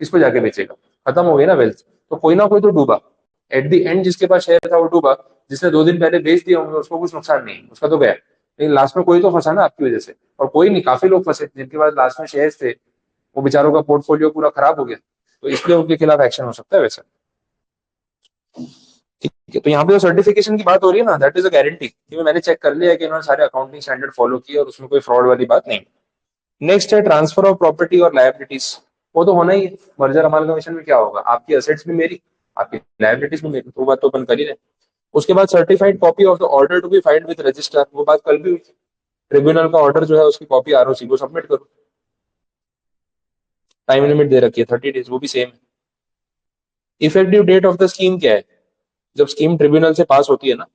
किसको जाके बेचेगा, खत्म हो गई ना वेल्थ। तो कोई ना कोई तो डूबा, एट द एंड जिसके पास शेयर था वो डूबा। जिसने 2 दिन पहले बेच दिया होंगे उसको कुछ नुकसान नहीं, उसका तो गया, लेकिन लास्ट में कोई तो फंसा ना आपकी वजह से। और कोई नहीं, काफी लोग फंसे जिनके पास लास्ट में शेयर थे, वो बेचारों का पोर्टफोलियो पूरा खराब हो गया। तो इसलिए उनके खिलाफ एक्शन हो सकता है वैसे। ठीक है, तो यहाँ पे जो सर्टिफिकेशन की बात हो रही है ना, दैट इज अ गारंटी कि मैंने चेक कर लिया है कि इन्होंने सारे अकाउंटिंग स्टैंडर्ड फॉलो किए और उसमें कोई फ्रॉड वाली बात नहीं। नेक्स्ट है ट्रांसफर ऑफ प्रॉपर्टी और लायबिलिटीज। वो तो होना ही है, मर्जर अमालगमेशन में क्या होगा, आपकी असेट्स भी मेरी, आपकी लायबिलिटीज भी मेरी, वो बात तो अपन कर ही रहे। उसके बाद certified copy of the order to be filed with register, वो बात कल भी हुई। ट्रिब्यूनल का ऑर्डर जो है उसकी कॉपी आरओसी को सबमिट करो। टाइम लिमिट दे रखी है 30 डेज, वो भी सेम है। Effective date of the scheme क्या है, जब स्कीम ट्रिब्यूनल से पास होती है ना,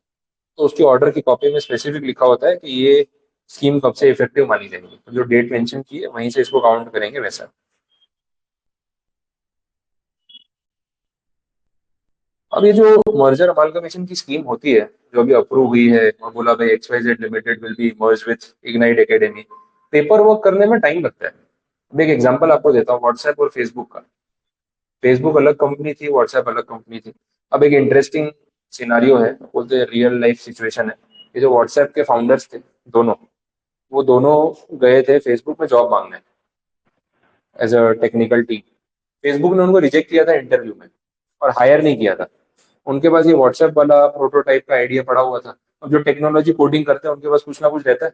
तो उसकी ऑर्डर की कॉपी में स्पेसिफिक लिखा होता है कि ये स्कीम कब से इफेक्टिव मानी जाएगी, तो जो डेट मेंशन की है वहीं से इसको काउंट करेंगे वैसा। अब ये जो मर्जर अमालगमेशन की स्कीम होती है, जो अभी अप्रूव हुई है और बोला भाई XYZ limited will be merge with ignite academy, paper work करने में टाइम लगता है। अब एक एग्जांपल आपको देता हूँ, व्हाट्सएप और फेसबुक का। फेसबुक अलग कंपनी थी, व्हाट्सएप अलग कंपनी थी। अब एक इंटरेस्टिंग सिनारियो है, बोलते हैं रियल लाइफ सिचुएशन है। ये जो व्हाट्सएप के फाउंडर्स थे दोनों, वो दोनों गए थे फेसबुक में जॉब मांगने as a technical team. Facebook ने उनको रिजेक्ट किया था इंटरव्यू में और हायर नहीं किया था। उनके पास ये व्हाट्सएप वाला प्रोटोटाइप का आइडिया पड़ा हुआ था। अब जो टेक्नोलॉजी कोडिंग करते हैं उनके पास कुछ ना कुछ रहता है।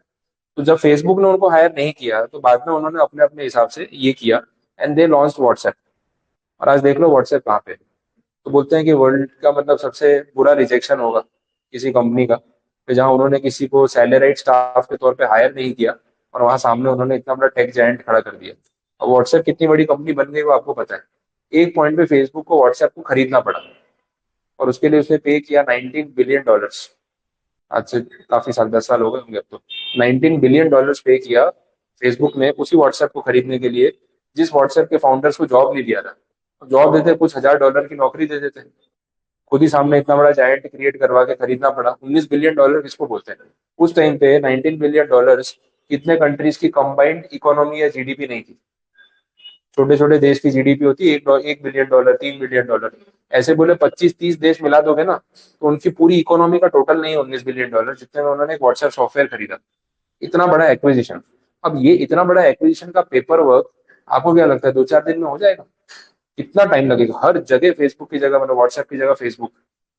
तो जब फेसबुक ने उनको हायर नहीं किया तो बाद में उन्होंने अपने अपने हिसाब से ये किया, एंड दे लॉन्च व्हाट्सएप। और आज देख लो व्हाट्सएप कहाँ पे है। तो बोलते हैं कि वर्ल्ड का मतलब सबसे बुरा रिजेक्शन होगा किसी कंपनी का, कि जहां उन्होंने किसी को सैलराइड स्टाफ के तौर पे हायर नहीं किया, और वहां सामने उन्होंने इतना बड़ा टेक जायंट खड़ा कर दिया। अब व्हाट्सएप कितनी बड़ी कंपनी बन गई वो आपको पता है। एक पॉइंट पे फेसबुक को व्हाट्सएप को खरीदना पड़ा, और उसके लिए उसने पे किया $19 बिलियन। आज से काफी साल, 10 साल हो गए होंगे अब तो। $19 बिलियन पे किया फेसबुक ने उसी व्हाट्सएप को खरीदने के लिए, जिस व्हाट्सएप के फाउंडर्स को जॉब नहीं दिया था। जॉब देते कुछ $1000 की नौकरी दे देते। खुद ही सामने इतना बड़ा जायंट क्रिएट करवा के खरीदना पड़ा। $19 बिलियन किसको बोलते हैं? उस टाइम पे $19 बिलियन कितने कंट्रीज की कंबाइंड इकोनॉमी या जीडीपी नहीं थी। छोटे छोटे देश की जीडीपी होती है $1 बिलियन, $3 बिलियन। ऐसे बोले 25-30 देश मिला दोगे ना, तो उनकी पूरी इकोनॉमी का टोटल नहीं है $19 बिलियन, जितने में उन्होंने एक व्हाट्सएप सॉफ्टवेयर खरीदा। इतना बड़ा एक्विजिशन। अब ये इतना बड़ा एक्विजिशन का पेपर वर्क आपको क्या लगता है 2-4 दिन में हो जाएगा? कितना टाइम लगेगा? हर जगह फेसबुक की जगह, मतलब व्हाट्सएप की जगह फेसबुक।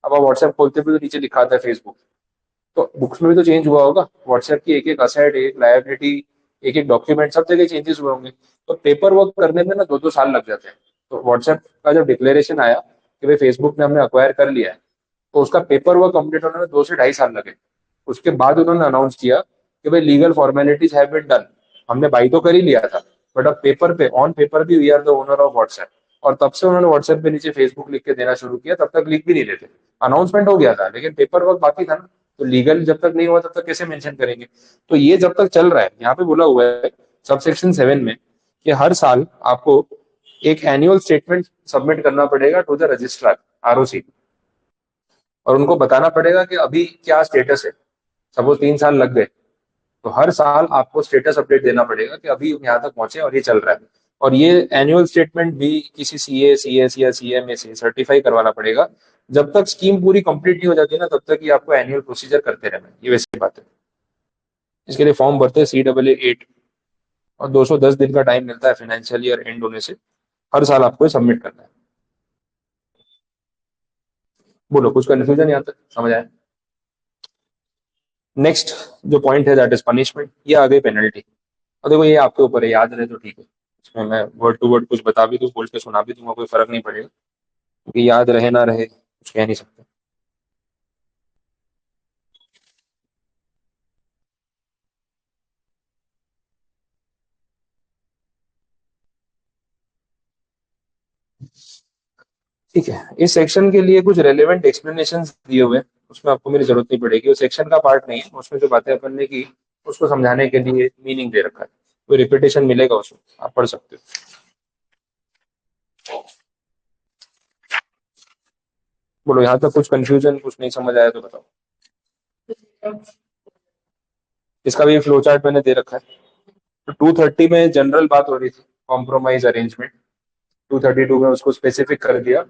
अब आप व्हाट्सएप खोलते भी तो नीचे लिखा आता है फेसबुक। तो बुक्स में भी तो चेंज हुआ होगा। व्हाट्सएप की एक एक असेट, एक लायबिलिटी, एक एक डॉक्यूमेंट, सब जगह चेंजेस हुए होंगे। तो पेपर वर्क करने में ना 2-2 साल लग जाते हैं। तो व्हाट्सएप का जब डिक्लेरेशन आया कि भाई फेसबुक ने हमने अक्वायर कर लिया है, तो उसका पेपर वर्क कंप्लीट होने में 2 से ढाई साल लगे। उसके बाद उन्होंने अनाउंस किया कि भाई legal formalities have been done. हमने बाई तो कर ही लिया था, बट अब पेपर पे, ऑन पेपर भी we are the owner of WhatsApp. और तब से उन्होंने व्हाट्सएप पे नीचे फेसबुक लिख के देना शुरू किया। तब तक लिख भी नहीं देते। अनाउंसमेंट हो गया था लेकिन पेपर वर्क बाकी था ना। तो लीगल जब तक नहीं हुआ तब तक कैसे मेंशन करेंगे? तो ये जब तक चल रहा है, यहाँ पे बोला हुआ है सबसेक्शन 7 में कि हर साल आपको एक एनुअल स्टेटमेंट सबमिट करना पड़ेगा टू द रजिस्ट्रार, आरओसी। और उनको बताना पड़ेगा कि अभी क्या स्टेटस है। सपोज 3 साल लग गए, तो हर साल आपको स्टेटस अपडेट देना पड़ेगा कि अभी यहाँ तक पहुंचे और ये चल रहा है। और ये एनुअल स्टेटमेंट भी किसी सीए, सीएस या सीएमए से सर्टिफाई करवाना पड़ेगा। जब तक स्कीम पूरी कंप्लीट नहीं हो जाती ना, तब तक ये आपको एनुअल प्रोसीजर करते रहना है। ये वैसी बात है। इसके लिए फॉर्म भरते हैं CAA 8, और 210 दिन का टाइम मिलता है फाइनेंशियल ईयर एंड होने से। हर साल आपको ये सबमिट करना है। बोलो, कुछ कंफ्यूजन यहाँ तक समझ आया? नेक्स्ट जो पॉइंट है दैट इज पनिशमेंट। ये आ गई पेनल्टी। और देखो ये आपके ऊपर है, याद रहे तो ठीक है। इसमें मैं वर्ड टू वर्ड कुछ बता भी दूं, बोल के सुना भी दूंगा, कोई फर्क नहीं पड़ेगा, क्योंकि याद रहे ना रहे कुछ कह नहीं सकते। ठीक है, इस सेक्शन के लिए कुछ रेलेवेंट एक्सप्लेनेशन दिए हुए हैं, उसमें आपको मेरी जरूरत नहीं पड़ेगी। वो सेक्शन का पार्ट नहीं है, उसमें जो बातें अपन ने की उसको समझाने के लिए मीनिंग दे रखा है। कोई रिपीटेशन मिलेगा उसमें, आप पढ़ सकते हो। बोलो, यहाँ तक कुछ कंफ्यूजन, कुछ नहीं समझ आया तो बताओ। इसका भी फ्लो चार्ट मैंने दे रखा है। तो 230 में जनरल बात हो रही थी, कॉम्प्रोमाइज अरेंजमेंट। 232 में उसको स्पेसिफिक कर दिया,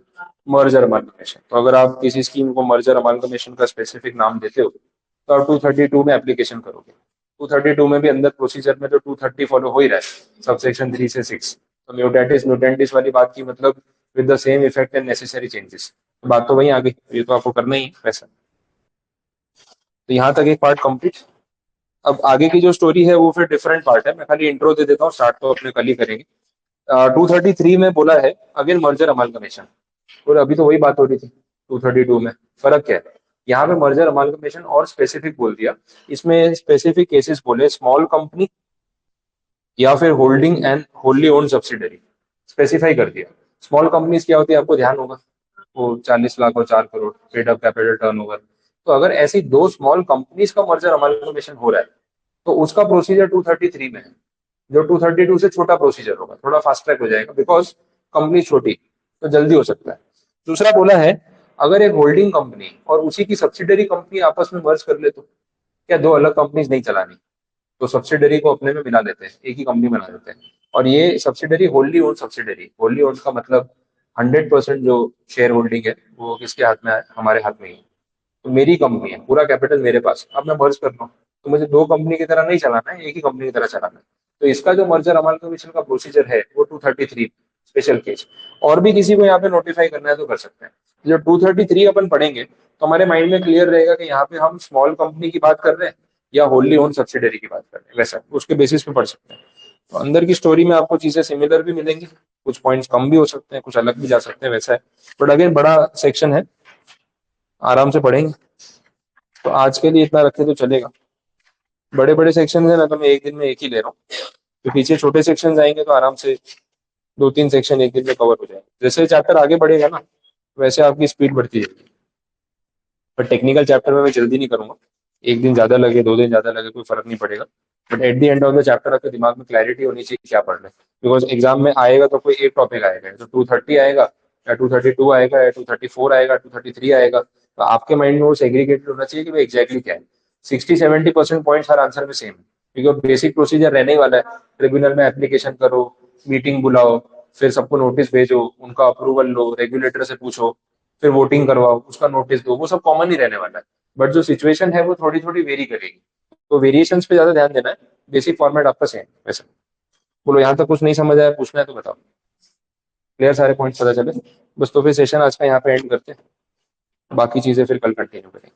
मर्जर अमालगमेशन। तो अगर आप किसी स्कीम को मर्जर अमालगमेशन का स्पेसिफिक नाम देते हो, तो आप 232 में एप्लीकेशन करोगे। 232 में भी अंदर प्रोसीजर में तो 230 फॉलो हो ही रहा है, सबसेक्शन 3 से 6। तो म्यूटेटिस म्यूटेंटिस वाली बात की मतलब with the same effect and necessary changes, बात तो वही आ गई। ये तो आपको करना ही है वैसा। तो यहाँ तक एक पार्ट कंप्लीट। अब आगे की जो स्टोरी है वो फिर डिफरेंट पार्ट है। मैं खाली इंट्रो दे देता हूँ, स्टार्ट तो अपने कल ही करेंगे। 233 में बोला है अगेन मर्जर अमालगमेशन। और अभी तो वही बात हो रही थी 232 में। फर्क क्या है? यहाँ पे मर्जर अमालगमेशन और स्पेसिफिक बोल दिया। इसमें स्पेसिफिक केसेस बोले स्मॉल कंपनी या फिर holding and होल्ली owned subsidiary, specify कर दिया। स्मॉल कंपनीज क्या होती है आपको ध्यान होगा, वो 40 लाख और 4 crore paid up capital turnover. तो अगर ऐसी दो स्मॉल कंपनीज का मर्जर अमालगमेशन हो रहा है, तो उसका प्रोसीजर 233 में है। जो 232 से छोटा प्रोसीजर होगा, थोड़ा फास्ट ट्रैक हो जाएगा, बिकॉज कंपनी छोटी, तो जल्दी हो सकता है। दूसरा बोला है अगर एक होल्डिंग कंपनी और उसी की सब्सिडरी कंपनी आपस में मर्ज कर ले, तो क्या दो अलग कंपनीज नहीं चलानी? तो सब्सिडरी को अपने में मिला देते हैं, एक ही कंपनी बना देते हैं। और ये सब्सिडरी होल्ली ओन सब्सिडरी, होल्ली ओन का मतलब 100% जो शेयर होल्डिंग है वो किसके हाथ में है? हमारे हाथ में ही है। तो मेरी कंपनी है, पूरा कैपिटल मेरे पास, अब मैं मर्ज कर रहा हूँ, तो मुझे दो कंपनी की तरह नहीं चलाना है, एक ही कंपनी की तरह चलाना है। तो इसका जो मर्जर अमालगमेशन का प्रोसीजर है वो 233 स्पेशल केस। और भी किसी को यहाँ पे नोटिफाई करना है तो कर सकते हैं। जो 233 अपन पढ़ेंगे तो हमारे माइंड में क्लियर रहेगा कि यहाँ पे हम स्मॉल कंपनी की बात कर रहे हैं या होल्ली ओन सब्सिडरी की बात कर रहे हैं, वैसा उसके बेसिस पे पढ़ सकते हैं। तो अंदर की स्टोरी में आपको चीजें सिमिलर भी मिलेंगी, कुछ पॉइंट्स कम भी हो सकते हैं, कुछ अलग भी जा सकते हैं, वैसा है। बट अगेन बड़ा सेक्शन है, आराम से पढ़ेंगे। तो आज के लिए इतना रखे तो चलेगा। बड़े बड़े सेक्शन है ना, तो मैं एक दिन में एक ही ले रहा हूँ। तो पीछे छोटे सेक्शन आएंगे तो आराम से 2-3 सेक्शन एक दिन में कवर हो जाएगा। जैसे चैप्टर आगे बढ़ेगा ना, वैसे आपकी स्पीड बढ़ती है। पर टेक्निकल चैप्टर में मैं जल्दी नहीं करूंगा। एक दिन ज्यादा लगे, 2 दिन ज्यादा लगे, कोई फर्क नहीं पड़ेगा। But at the end of the chapter आपके दिमाग में क्लैरिटी होनी चाहिए क्या पढ़ना है। बिकॉज एग्जाम में आएगा तो कोई एक टॉपिक आएगा, तो 230 आएगा, या 232 आएगा, या 234 आएगा, 233 आएगा। तो आपके माइंड में वो सेग्रीगेटेड होना चाहिए कि भाई एग्जैक्टली क्या है। 60-70% पॉइंट्स हर आंसर में सेम है, क्योंकि बेसिक प्रोसीजर रहने ही वाला है। ट्रिब्यूनल में एप्लीकेशन करो, मीटिंग बुलाओ, फिर सबको नोटिस भेजो, उनका अप्रूवल लो, रेगुलेटर से पूछो, फिर वोटिंग करवाओ, उसका नोटिस दो, वो सब कॉमन ही रहने वाला है। बट जो सिचुएशन है वो थोड़ी थोड़ी वेरी करेगी। तो वेरिएशंस पे ज्यादा ध्यान देना है। बेसिक फॉर्मेट आपका सेम वैसे। बोलो यहाँ तक कुछ नहीं समझ आया, पूछना है तो बताओ। क्लियर, सारे पॉइंट्स पता चले? बस तो फिर सेशन आज का यहाँ पे एंड करते हैं। बाकी चीजें फिर कल कंटिन्यू करेंगे।